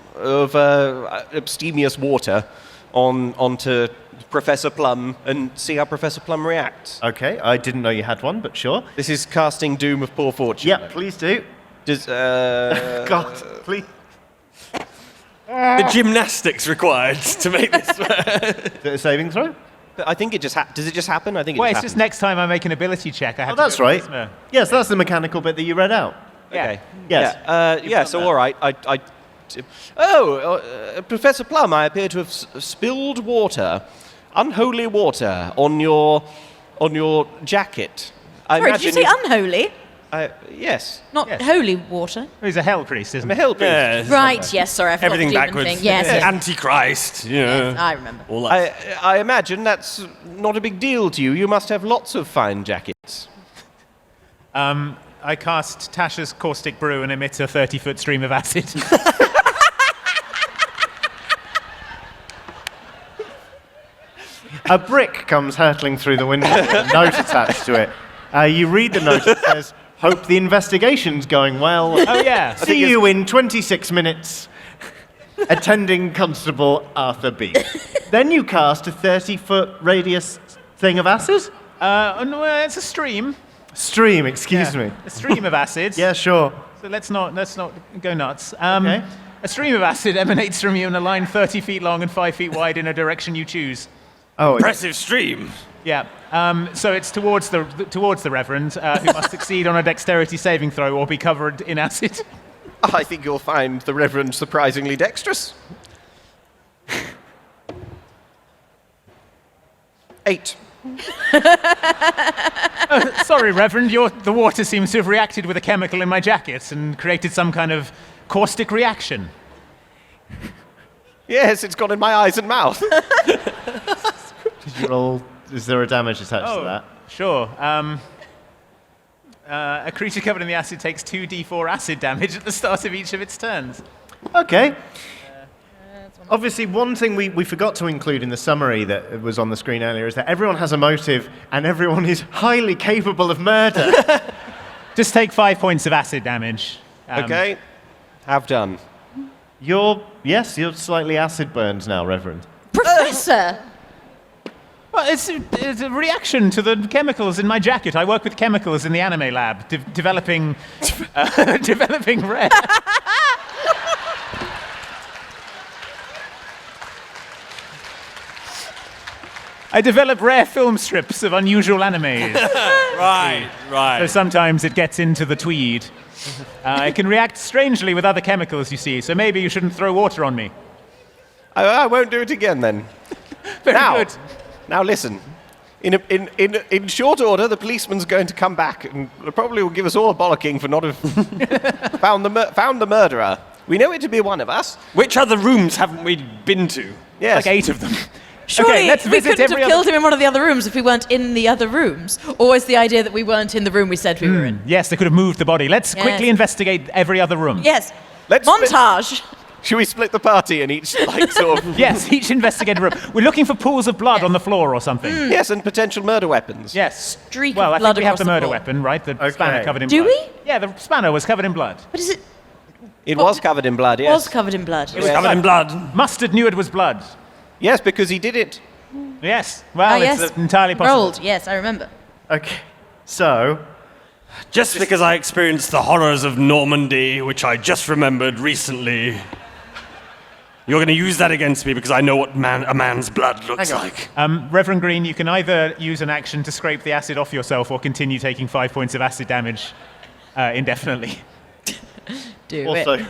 abstemious water onto Professor Plum and see how Professor Plum reacts. Okay, I didn't know you had one, but sure. This is casting Doom of Poor Fortune. Yeah, please do. Does God, please. The gymnastics required to make this. Is it a saving throw? I think it just does it just happen? I think it Well, just it's just happens. next time I make an ability check, I have Oh, to that's go right. charisma. Yes, that's the mechanical bit that you read out. Okay. Yes. Yeah. So all right. Professor Plum, I appear to have spilled water, unholy water, on your jacket. I Sorry, did you say imagine unholy? yes. Not Yes. holy water. He's a hell priest, isn't I'm a he? hell priest. Yeah, Right, yes, sorry, I forgot everything the demon backwards. thing. Yes, yes. Antichrist. Yeah. I remember. All that. I imagine that's not a big deal to you. You must have lots of fine jackets. I cast Tasha's caustic brew and emit a 30-foot stream of acid. A brick comes hurtling through the window with a note attached to it. You read the note. It says, "Hope the investigation's going well. Oh, yeah. See you in 26 minutes. Attending Constable Arthur B." Then you cast a 30-foot radius thing of acid? No, it's a stream. Stream, excuse Yeah, me. A stream of acid. Yeah, sure. So let's not go nuts. Okay. A stream of acid emanates from you in a line 30 feet long and 5 feet wide in a direction you choose. Oh, Impressive stream. Yeah. So it's towards the Reverend, who must succeed on a dexterity saving throw or be covered in acid. I think you'll find the Reverend surprisingly dexterous. 8. Sorry, Reverend, the water seems to have reacted with a chemical in my jacket and created some kind of caustic reaction. Yes, it's gone in my eyes and mouth. did you roll? Is there a damage attached to that? Sure. A creature covered in the acid takes 2d4 acid damage at the start of each of its turns. Okay. Obviously, one thing we forgot to include in the summary that was on the screen earlier is that everyone has a motive and everyone is highly capable of murder. Just take 5 points of acid damage. Okay. Have done. You're slightly acid burned now, Reverend. Professor! Well, it's a reaction to the chemicals in my jacket. I work with chemicals in the anime lab, developing rare. I develop rare film strips of unusual animes. Right, So right. sometimes it gets into the tweed. It can react strangely with other chemicals, you see, so maybe you shouldn't throw water on me. I won't do it again then. Very good. Now listen. In short order, the policeman's going to come back and probably will give us all a bollocking for not have found the murderer. We know it to be one of us. Which other rooms haven't we been to? Yes. Like 8 of them. Surely Okay, let's we visit couldn't every have killed other... him in one of the other rooms if we weren't in the other rooms. Or is the idea that we weren't in the room we said we were in? Yes, they could have moved the body. Let's Yes. quickly investigate every other room. Yes. Let's Montage. Should we split the party and each, like, sort of... Yes, each investigate a room. We're looking for pools of blood on the floor or something. Yes, and potential murder weapons. Yes. Streak Well, of I blood think we have across the the murder floor. weapon, right? The Okay. spanner covered in Do blood. we? Yeah, the spanner was covered in blood. What is it? It was covered in blood, yes. Was covered in blood. It was covered in blood. Mustard knew it was blood. Yes, because he did it. Yes. Well, Ah, yes. it's entirely possible. Rolled. Yes, I remember. Okay. So, Just because I experienced the horrors of Normandy, which I just remembered recently, you're going to use that against me because I know what a man's blood looks Hang on. like. Reverend Green, you can either use an action to scrape the acid off yourself or continue taking 5 points of acid damage indefinitely. Do also, it.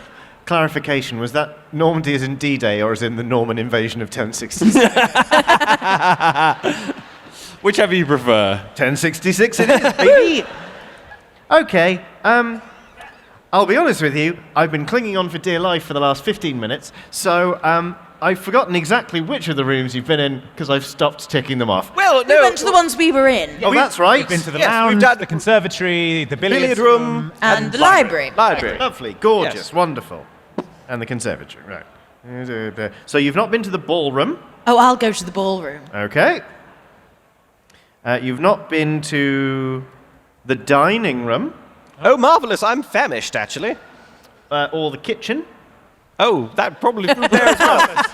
clarification, was that Normandy is in D-Day or is in the Norman invasion of 1066? Whichever you prefer. 1066 it is, baby! Okay, I'll be honest with you, I've been clinging on for dear life for the last 15 minutes, so I've forgotten exactly which of the rooms you've been in because I've stopped ticking them off. Well, We no. went to the ones we were in. Oh, that's right. We've been to the Yes, we've lounge, done- the conservatory, the billiard room. And the library. Library. Lovely, gorgeous, Yes. wonderful. And the conservatory, right. So you've not been to the ballroom, Oh, I'll go to the ballroom. okay. You've not been to the dining room Oh, marvellous. I'm famished, actually. or the kitchen. Oh, that probably flew there as well.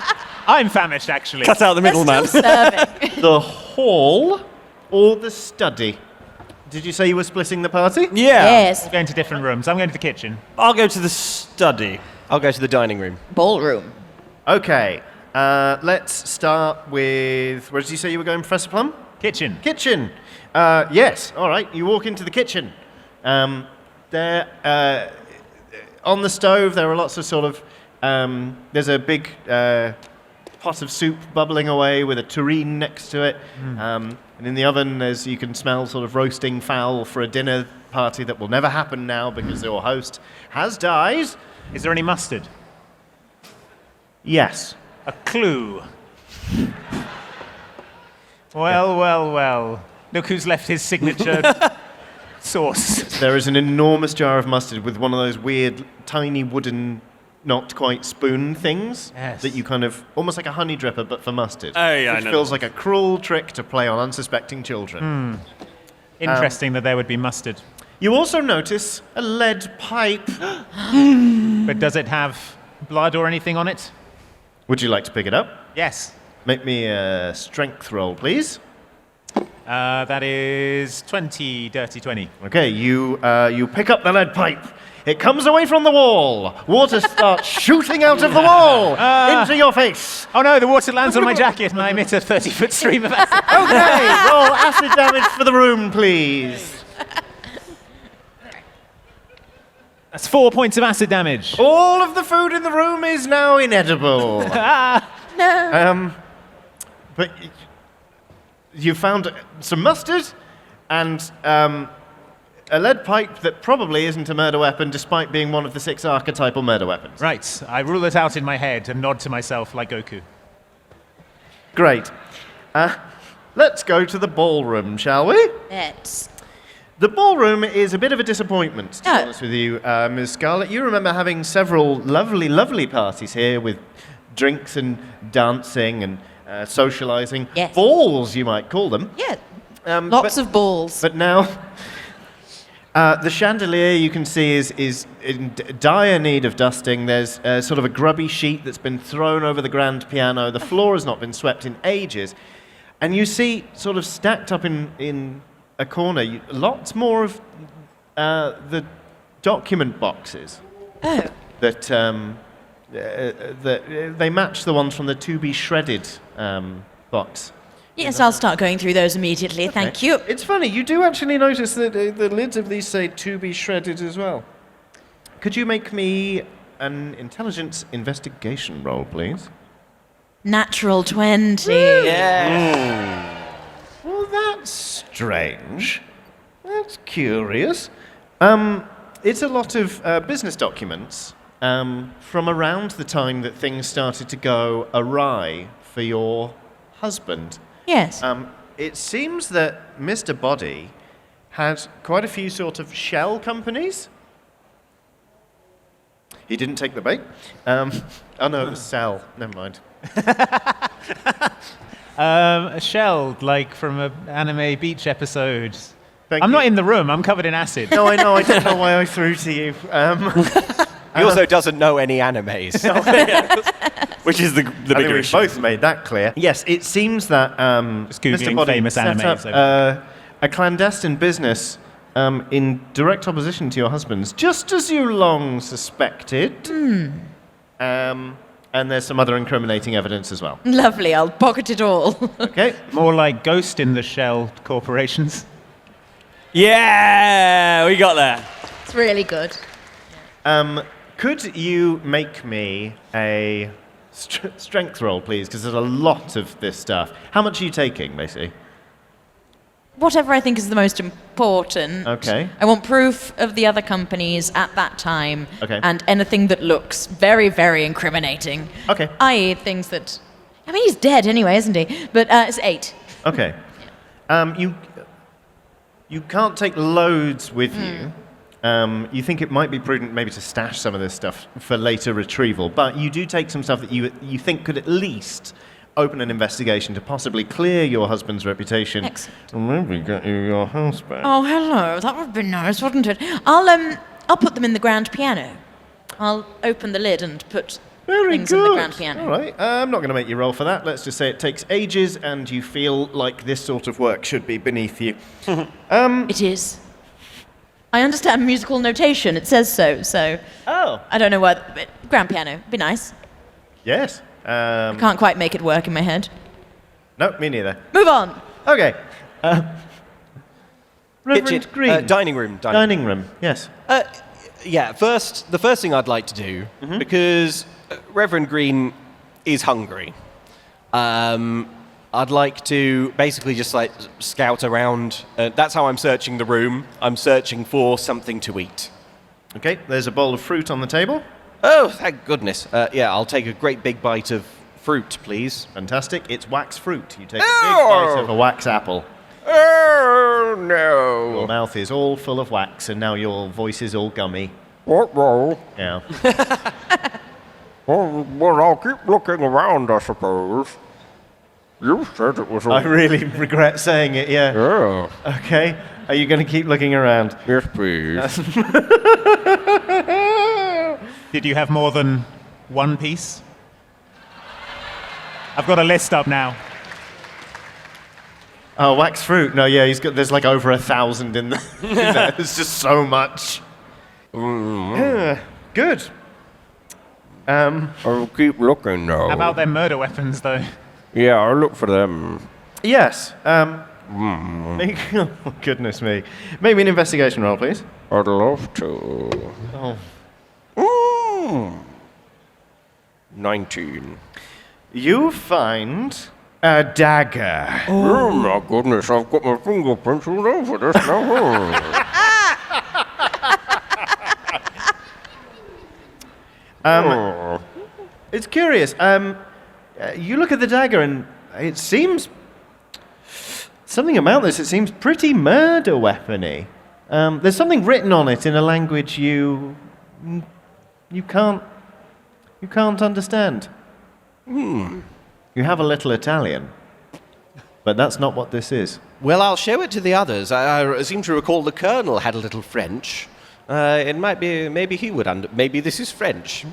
I'm famished, actually. Cut out the They're middleman. still serving. The hall or the study. Did you say you were splitting the party? Yeah. Yes. We're going to different rooms. I'm going to the kitchen. I'll go to the study. I'll go to the dining room. Ballroom. Okay, let's start with, where did you say you were going, Professor Plum? Kitchen. Kitchen. Yes, all right, you walk into the kitchen. There, on the stove, there are lots of sort of, there's a big pot of soup bubbling away with a tureen next to it. And in the oven, you can smell sort of roasting fowl for a dinner party that will never happen now because your host has died. Is there any mustard? Yes. A clue. Well, well, well. Look who's left his signature sauce. There is an enormous jar of mustard with one of those weird, tiny wooden, not quite spoon things Yes. that you kind of, almost like a honey dripper, but for mustard. Oh, yeah, I Which know feels that. like a cruel trick to play on unsuspecting children. Interesting that there would be mustard. You also notice a lead pipe. But does it have blood or anything on it? Would you like to pick it up? Yes. Make me a strength roll, please. That is 20, dirty 20. Okay, you pick up the lead pipe. It comes away from the wall. Water starts shooting out of the wall into your face. Oh no, the water lands on my jacket and I emit a 30-foot stream of acid. Okay, roll acid damage for the room, please. That's 4 points of acid damage. All of the food in the room is now inedible. No. But you found some mustard and a lead pipe that probably isn't a murder weapon, despite being one of the 6 archetypal murder weapons. Right, I rule it out in my head and nod to myself like Goku. Great. Let's go to the ballroom, shall we? Let's. The ballroom is a bit of a disappointment, to be Oh. honest with you, Ms. Scarlett. You remember having several lovely, lovely parties here with drinks and dancing and socializing. Yes. Balls, you might call them. Yeah. but- Lots of balls. But now, the chandelier you can see is in dire need of dusting. There's sort of a grubby sheet that's been thrown over the grand piano. The floor has not been swept in ages. And you see, sort of stacked up in a corner, lots more of the document boxes Oh. that they match the ones from the To Be Shredded box. Yes, I'll start going through those immediately. Thank you. It's funny, you do actually notice that the lids of these say To Be Shredded as well. Could you make me an intelligence investigation roll, please? Natural 20. Well, that's strange. That's curious. It's a lot of business documents from around the time that things started to go awry for your husband. Yes. It seems that Mr. Body had quite a few sort of shell companies. He didn't take the bait. Oh no, it was Sal. Never mind. A shell, like from an anime beach episode. Thank I'm you. not in the room. I'm covered in acid. No, I know. I don't know why I threw to you. He also doesn't know any animes. Which is the I think bigger we issue. both made that clear. Yes, it seems that Just Googling Mr. Body famous set animes up a clandestine business in direct opposition to your husband's, just as you long suspected. And there's some other incriminating evidence as well. Lovely, I'll pocket it all. Okay. More like Ghost in the Shell corporations. Yeah, we got there. It's really good. Could you make me a strength roll, please? Because there's a lot of this stuff. How much are you taking, basically? Whatever I think is the most important. Okay. I want proof of the other companies at that time. Okay. And anything that looks very, very incriminating. Okay. I.e. things that... I mean, he's dead anyway, isn't he? But it's 8. Okay. You can't take loads with you. You think it might be prudent maybe to stash some of this stuff for later retrieval, but you do take some stuff that you think could at least open an investigation to possibly clear your husband's reputation. Excellent. And maybe get you your house back. Oh, hello. That would be nice, wouldn't it? I'll put them in the grand piano. I'll open the lid and put Very things good. in the grand piano. All right. I'm not going to make you roll for that. Let's just say it takes ages and you feel like this sort of work should be beneath you. It is. I understand musical notation. It says so. Oh. I don't know what. But grand piano. Be nice. Yes. Can't quite make it work in my head. No, me neither. Move on. Okay. Reverend Kitchen, Green. dining room. Dining room, yes. Yeah, the first thing I'd like to do, because Reverend Green is hungry, I'd like to basically just like scout around. That's how I'm searching the room. I'm searching for something to eat. Okay, there's a bowl of fruit on the table. Oh, thank goodness. Yeah, I'll take a great big bite of fruit, please. Fantastic. It's wax fruit. You take a big Oh! bite of a wax apple. Oh, Your no. mouth is all full of wax, and now your voice is all gummy. Well, Yeah. I'll keep looking around, I suppose. You said it was I really regret saying it, yeah. Yeah. Okay. Are you going to keep looking around? Yes, please. Did you have more than one piece? I've got a list up now. Oh, wax fruit. No, yeah, there's like over 1,000 in there. There's just so much. Yeah, good. I'll keep looking now. How about their murder weapons, though? Yeah, I'll look for them. Yes. Oh, goodness me. Make me an investigation roll, please. I'd love to. Oh. 19. You find a dagger. Oh my goodness, I've got my fingerprints all over this now. It's curious. You look at the dagger, and it seems something about this. It seems pretty murder weapony. There's something written on it in a language you can't understand. You have a little Italian, but that's not what this is. Well, I'll show it to the others. I seem to recall the Colonel had a little French. It might be, maybe he would maybe this is French.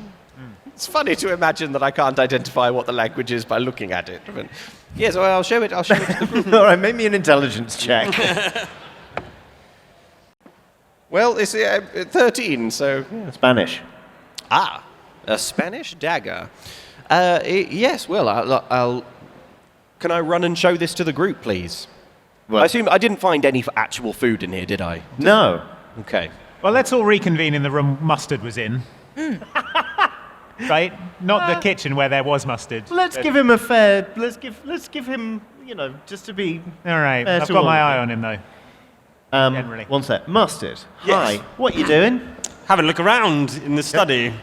It's funny to imagine that I can't identify what the language is by looking at it. But yes, well, I'll show it to the group. All right, make me an intelligence check. Well, it's 13, so... Spanish. Ah, a Spanish dagger. Yes, well, I'll... Can I run and show this to the group, please? Well- I assume I didn't find any actual food in here, did I? No. Okay. Well, let's all reconvene in the room Mustard was in. right? Not the kitchen where there was mustard. Let's give him a fair. Let's give him. Just to be. All right, fair I've to got all my of eye them. on him, though. Generally. One sec. Mustard. Yes. Hi. What you doing? Have a look around in the study.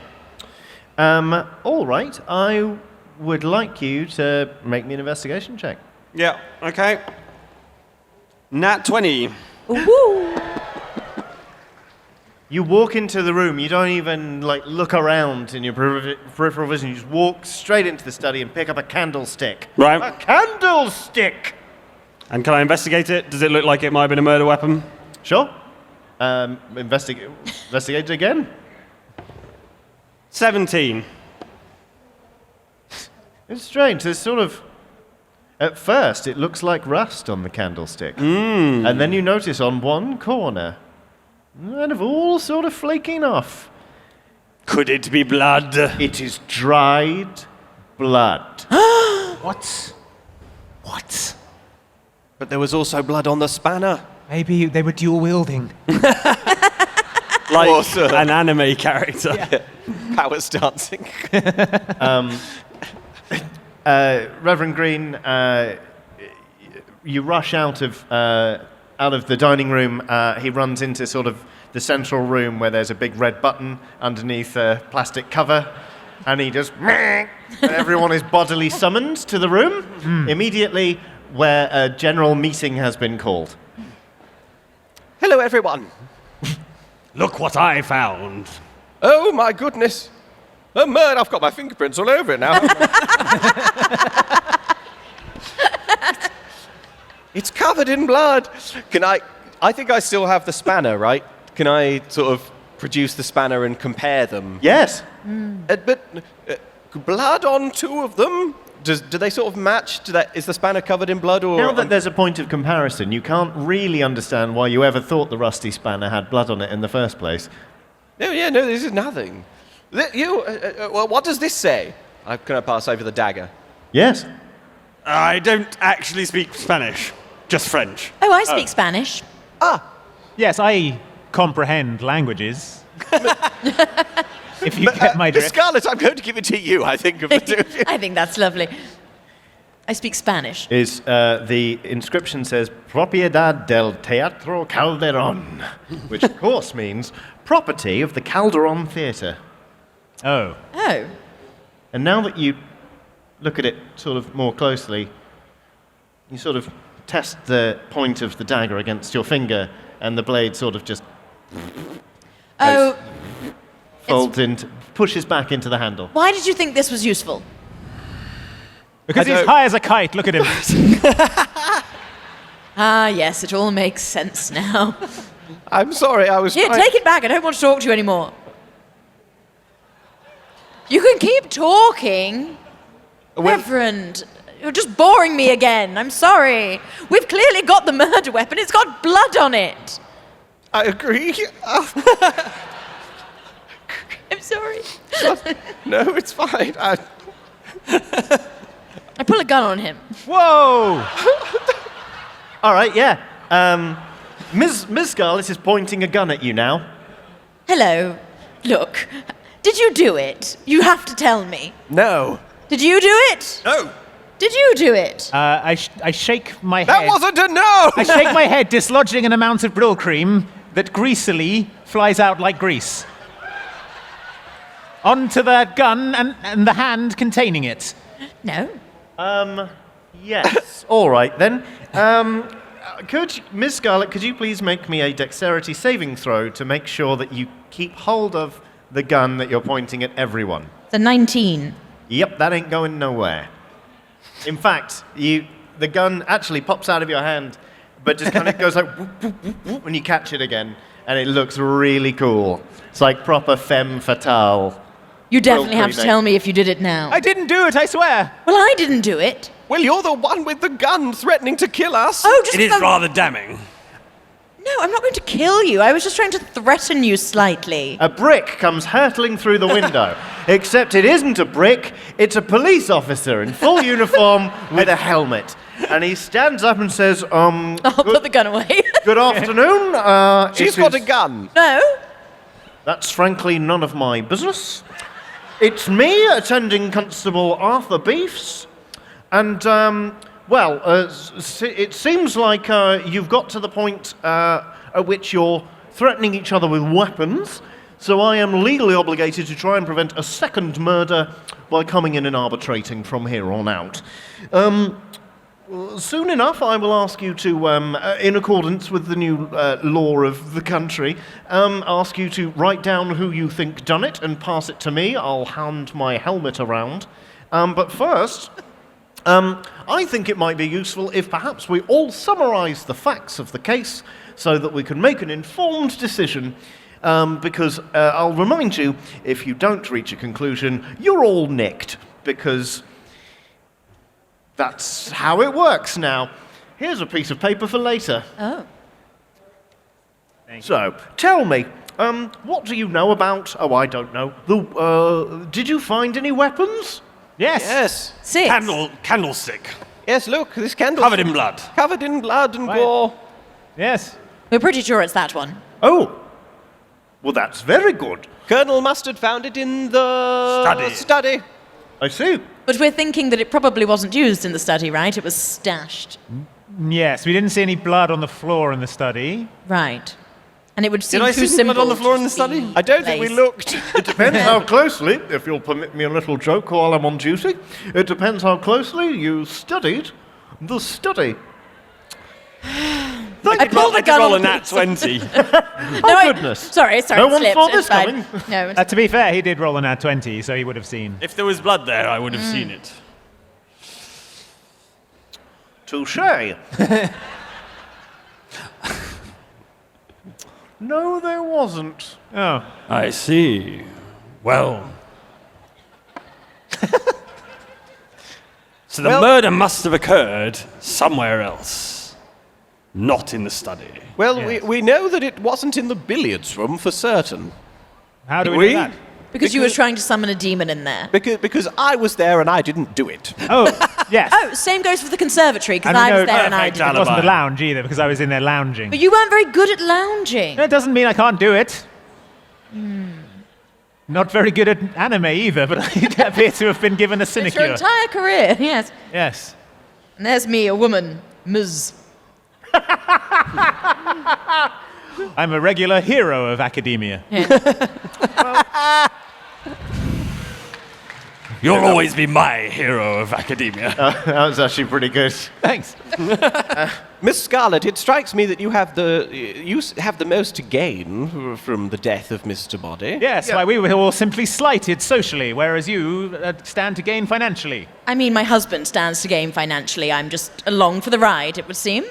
All right. I would like you to make me an investigation check. Yeah, okay. Nat 20. Woo! You walk into the room. You don't even look around in your peripheral vision. You just walk straight into the study and pick up a candlestick. Right. A candlestick. And can I investigate it? Does it look like it might have been a murder weapon? Sure. Investigate it again. 17. It's strange. There's sort of. At first, it looks like rust on the candlestick. And then you notice on one corner, kind of all sort of flaking off. Could it be blood? It is dried blood. What? What? But there was also blood on the spanner. Maybe they were dual wielding. Like Awesome. an anime character. Powers dancing. Reverend Green, you rush out of the dining room. He runs into sort of the central room where there's a big red button underneath a plastic cover, and he just and everyone is bodily summoned to the room immediately, where a general meeting has been called. Hello, everyone. Look what I found. Oh, my goodness. A murder. I've got my fingerprints all over it now. It's covered in blood. I think I still have the spanner, right? Can I sort of produce the spanner and compare them? Yes. But blood on two of them? Do they sort of match? Is the spanner covered in blood? Or Now that there's a point of comparison, you can't really understand why you ever thought the rusty spanner had blood on it in the first place. No, this is nothing. Well, what does this say? Can I pass over the dagger? Yes. I don't actually speak Spanish, just French. Oh, I speak Spanish. Yes, I comprehend languages. If you get my Miss drift. Scarlett, I'm going to give it to you, I think, of the two of you. I think that's lovely. I speak Spanish. Is the inscription says Propiedad del Teatro Calderón, which of course means property of the Calderón Theatre. Oh. Oh. And now that you look at it sort of more closely, you sort of test the point of the dagger against your finger, and the blade sort of just Oh. folds pushes back into the handle. Why did you think this was useful? Because I he's don't- high as a kite, look at him. Ah, yes, it all makes sense now. I'm sorry, I was Here, trying... take it back. I don't want to talk to you anymore. You can keep talking. Reverend, you're just boring me again. I'm sorry. We've clearly got the murder weapon. It's got blood on it. I agree. I'm sorry. No, it's fine. I pull a gun on him. Whoa! All right, yeah. Ms. Scarlett is pointing a gun at you now. Hello. Look, did you do it? You have to tell me. No. Did you do it? No. Did you do it? I shake my head. That wasn't a no! I shake my head, dislodging an amount of brill cream that greasily flies out like grease. Onto the gun and the hand containing it. No. Yes. All right, then. Ms. Scarlett, could you please make me a dexterity saving throw to make sure that you keep hold of the gun that you're pointing at everyone? The 19. Yep, that ain't going nowhere. In fact, the gun actually pops out of your hand, but just kind of goes like whoop, whoop, whoop, whoop, when you catch it again, and it looks really cool. It's like proper femme fatale. You definitely have to pre-made. tell me if you did it now. I didn't do it, I swear. Well, I didn't do it. Well, you're the one with the gun threatening to kill us. Oh, just It is the- rather damning. No, I'm not going to kill you. I was just trying to threaten you slightly. A brick comes hurtling through the window, except it isn't a brick, it's a police officer in full uniform with a helmet. And he stands up and says, I'll put the gun away. good afternoon. She's got a gun. No. That's frankly none of my business. It's me, attending Constable Arthur Beefs, and, it seems like you've got to the point at which you're threatening each other with weapons, so I am legally obligated to try and prevent a second murder by coming in and arbitrating from here on out. Soon enough, I will ask you to, in accordance with the new law of the country, ask you to write down who you think done it and pass it to me. I'll hand my helmet around. But first, I think it might be useful if perhaps we all summarize the facts of the case so that we can make an informed decision. Because I'll remind you, if you don't reach a conclusion, you're all nicked, because that's how it works now. Here's a piece of paper for later. Oh. So, tell me, what do you know about... Oh, I don't know. Did you find any weapons? Yes. Yes. 6. Candlestick. Yes, look, this candle. Covered in blood. Covered in blood and Right. gore. Yes. We're pretty sure it's that one. Oh, well, that's very good. Colonel Mustard found it in the study. I see. But we're thinking that it probably wasn't used in the study, right? It was stashed. Yes, we didn't see any blood on the floor in the study. Right. And it would seem I too see blood simple on the floor to in the just study? be I don't think we placed. looked. It depends how closely, if you'll permit me a little joke while I'm on duty, it depends how closely you studied the study. I pulled I a did gun roll a on nat 20. Oh, goodness. Sorry, No it one slipped. saw It's this fine. coming. No, To be fair, he did roll a nat 20, so he would have seen. If there was blood there, I would have seen it. Touche. No, there wasn't. Oh. I see. Well. So the murder must have occurred somewhere else, not in the study. Well, Yes. we know that it wasn't in the billiards room for certain. How do we We? know that? because you were trying to summon a demon in there. Because I was there and I didn't do it. Oh, yes. Oh, same goes for the conservatory, because And we I was know- there and I Perfect didn't. It wasn't the alibi. lounge either, because I was in there lounging. But you weren't very good at lounging. That doesn't mean I can't do it. Not very good at anime either, but I appear to have been given a It's your sinecure. entire career, yes. Yes. And there's me, a woman, Ms. I'm a regular hero of academia. You'll always be my hero of academia. That was actually pretty good. Thanks. Miss Scarlet, it strikes me that you have the most to gain from the death of Mr. Body. Yes, why we were all simply slighted socially, whereas you stand to gain financially. I mean, my husband stands to gain financially. I'm just along for the ride, it would seem.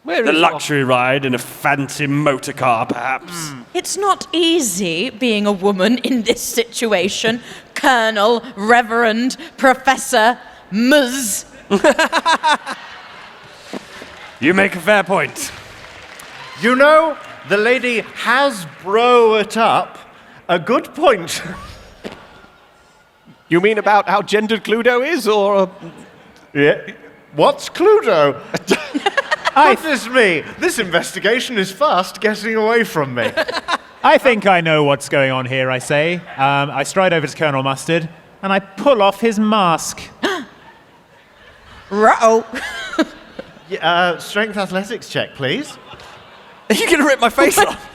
Where The is luxury ride in a fancy motor car, perhaps. It's not easy being a woman in this situation. Colonel, Reverend, Professor, Ms. You make a fair point. You know, the lady has it up. A good point. You mean about how gendered Cluedo is, or Yeah. What's Cluedo? Goodness me, this investigation is fast getting away from me. I think I know what's going on here, I say. I stride over to Colonel Mustard, and I pull off his mask. Ruh-oh. Strength athletics check, please. Are you going to rip my face off?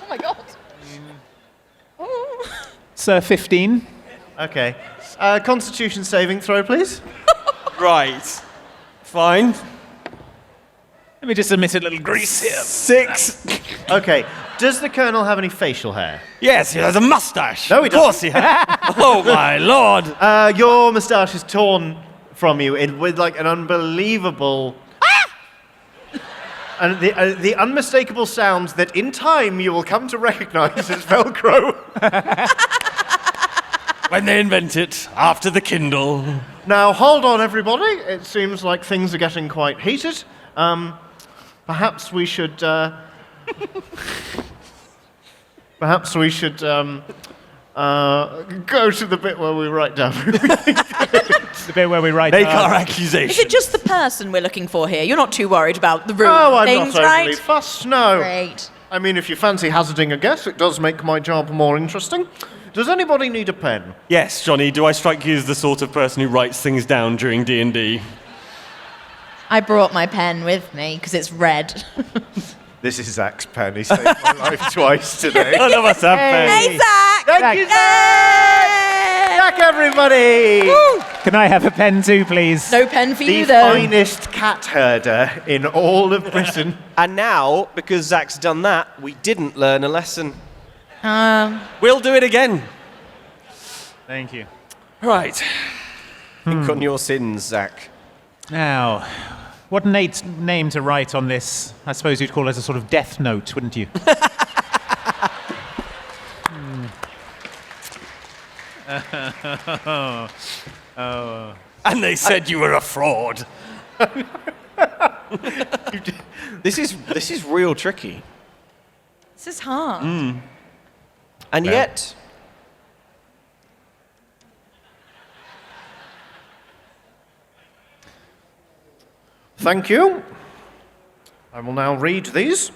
Oh my god. Sir, 15. Okay. Constitution saving throw, please. Right. Fine. Let me just admit a little grease here. 6. Okay. Does the Colonel have any facial hair? Yes, he has a mustache. No, he Of course he has. Oh, my lord. Your moustache is torn from you with like an unbelievable... And the unmistakable sounds that in time you will come to recognize as Velcro. When they invent it, after the Kindle. Now, hold on, everybody. It seems like things are getting quite heated. Perhaps we should... Perhaps we should go to the bit where we write down. The bit where we write Make down. our Is accusation. it just the person we're looking for here? You're not too worried about the room Oh, I'm things, not overly right? fussed, no. Great. I mean, if you fancy hazarding a guess, it does make my job more interesting. Does anybody need a pen? Yes, Johnny, do I strike you as the sort of person who writes things down during D&D? I brought my pen with me because it's red. This is Zach's pen. He saved my life twice today. None of us have pens. Hey, Zach! Thank you, Zach, everybody! Can I have a pen too, please? No pen for The you, though. finest cat herder in all of Britain. And now, because Zach's done that, we didn't learn a lesson. We'll do it again. Thank you. Right. Think on your sins, Zach. Now, what name to write on this? I suppose you'd call it a sort of death note, wouldn't you? And they said you were a fraud. This is real tricky. This is hard. And yet, Thank you. I will now read these.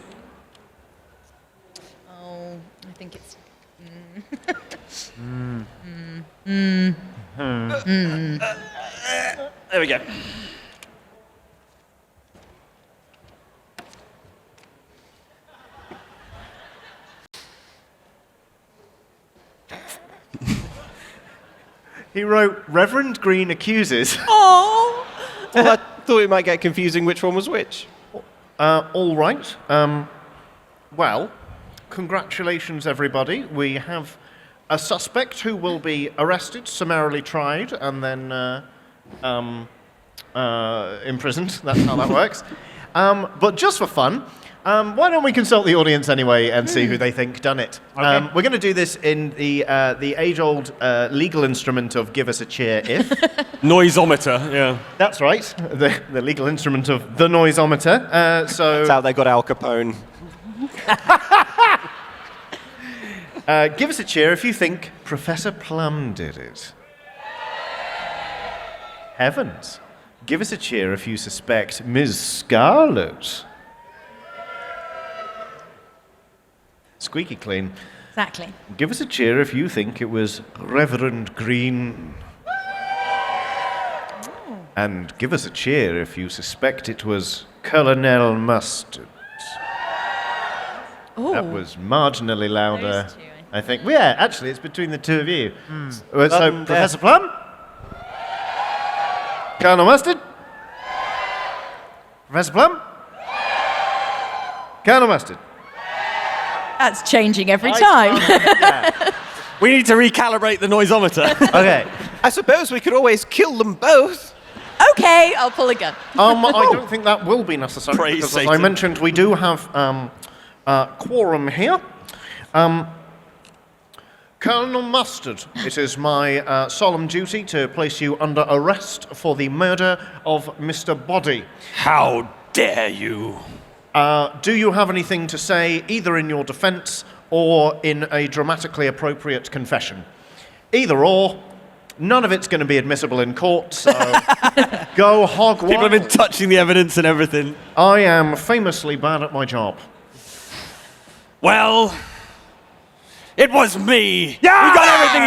Oh, I think it's... There we go. He wrote, Reverend Green accuses. Oh! well, I thought it might get confusing which one was which. All right. Well, congratulations, everybody. We have a suspect who will be arrested, summarily tried, and then imprisoned. That's how that works. But just for fun, why don't we consult the audience anyway and see who they think done it? Okay. We're going to do this in the age-old legal instrument of give us a cheer if. Noisometer, yeah. That's right, the legal instrument of the noisometer. That's how they got Al Capone. Give us a cheer if you think Professor Plum did it. Heavens. Give us a cheer if you suspect Ms. Scarlet. Squeaky clean. Exactly. Give us a cheer if you think it was Reverend Green. And give us a cheer if you suspect it was Colonel Mustard. Oh. That was marginally louder, Those two, I think. Well, yeah, actually, it's between the two of you. So, Plum, Professor Plum? Colonel Mustard? Professor Plum? Colonel Mustard? That's changing every time. We need to recalibrate the noisometer. Okay. I suppose we could always kill them both. Okay, I'll pull a gun. I don't think that will be necessary. Praise Because, as I Satan. mentioned, we do have quorum here. Colonel Mustard, it is my solemn duty to place you under arrest for the murder of Mr. Body. How dare you? Do you have anything to say, either in your defense or in a dramatically appropriate confession? Either or. None of it's going to be admissible in court, so go hog wild. People have been touching the evidence and everything. I am famously bad at my job. Well, it was me who got everything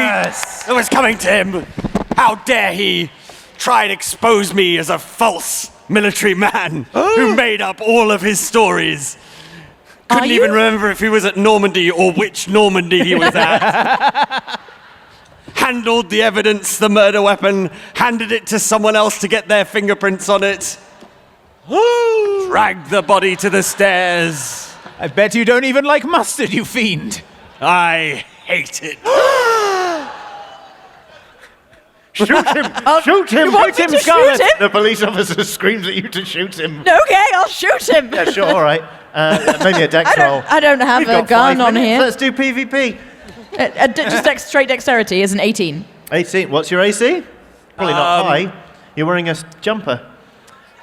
that was coming to him. How dare he try and expose me as a false military man who made up all of his stories. Couldn't you? even remember if he was at Normandy or which Normandy he was at. Handled the evidence, the murder weapon, handed it to someone else to get their fingerprints on it. Dragged the body to the stairs. I bet you don't even like mustard, you fiend. I hate it. Shoot him! Shoot him! You want me to Scarlett! shoot him? The police officer screams at you to shoot him. Okay, I'll shoot him. Yeah, sure, all right. Maybe a dex roll. I don't have We've a got gun 5 on minutes. here. Let's do PvP. Just straight dexterity is an 18. 18. What's your AC? Probably not high. You're wearing a jumper.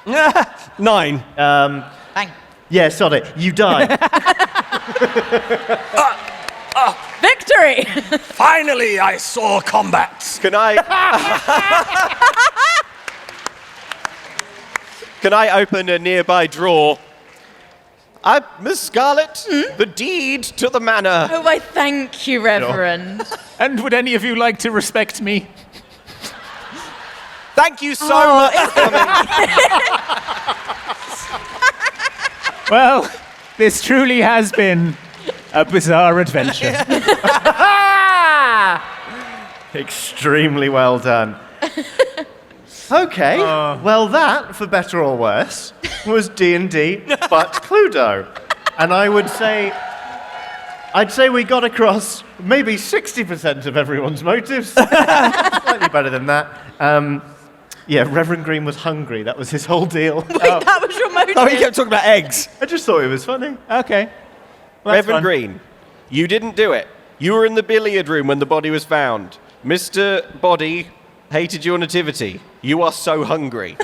9. Bang. Yeah, sod it. You die. Victory! Finally, I saw combat. Can I? Can I open a nearby drawer? Miss Scarlet, the deed to the manor. Oh, I thank you, Reverend. And would any of you like to respect me? Thank you so much for coming. Well, this truly has been a bizarre adventure. Extremely well done. Okay, well that, for better or worse, was D&D but Cluedo. And I'd say we got across maybe 60% of everyone's motives. Slightly better than that. Yeah, Reverend Green was hungry. That was his whole deal. Wait, that was your motive? Oh, he kept talking about eggs. I just thought it was funny. Okay. Well, that's Reverend fun. Green, you didn't do it. You were in the billiard room when the body was found. Mr. Body hated your nativity. You are so hungry.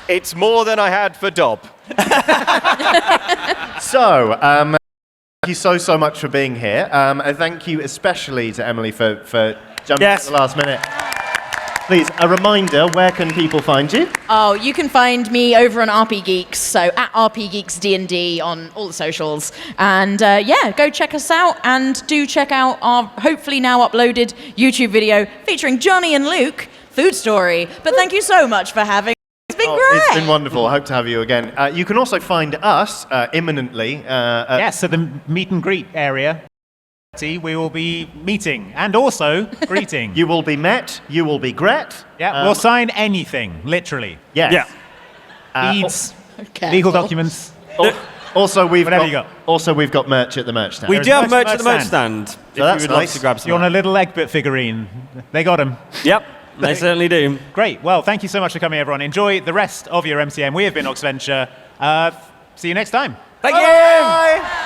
It's more than I had for Dob. So, thank you so much for being here. And thank you especially to Emily for jumping at the last minute. Please, a reminder, where can people find you? Oh, you can find me over on RP Geeks, so at RP Geeks D&D on all the socials. And yeah, go check us out, and do check out our hopefully now uploaded YouTube video featuring Johnny and Luke, Food Story. But thank you so much for having me. It's been great. It's been wonderful. I hope to have you again. You can also find us imminently. Yes, so the meet and greet area. We will be meeting and also greeting. You will be met. You will be Gret. Yeah, we'll sign anything, literally. Yes. Yeah. Deeds, Okay. legal documents. Also, we've Whatever got, you got. merch at the merch stand. We There's do have merch merch at the merch stand. If you that's would like nice. to grab some. You want a little Egbert figurine? They got him. Yep, they certainly do. Great. Well, thank you so much for coming, everyone. Enjoy the rest of your MCM. We have been Oxventure. See you next time. Thank you. Bye.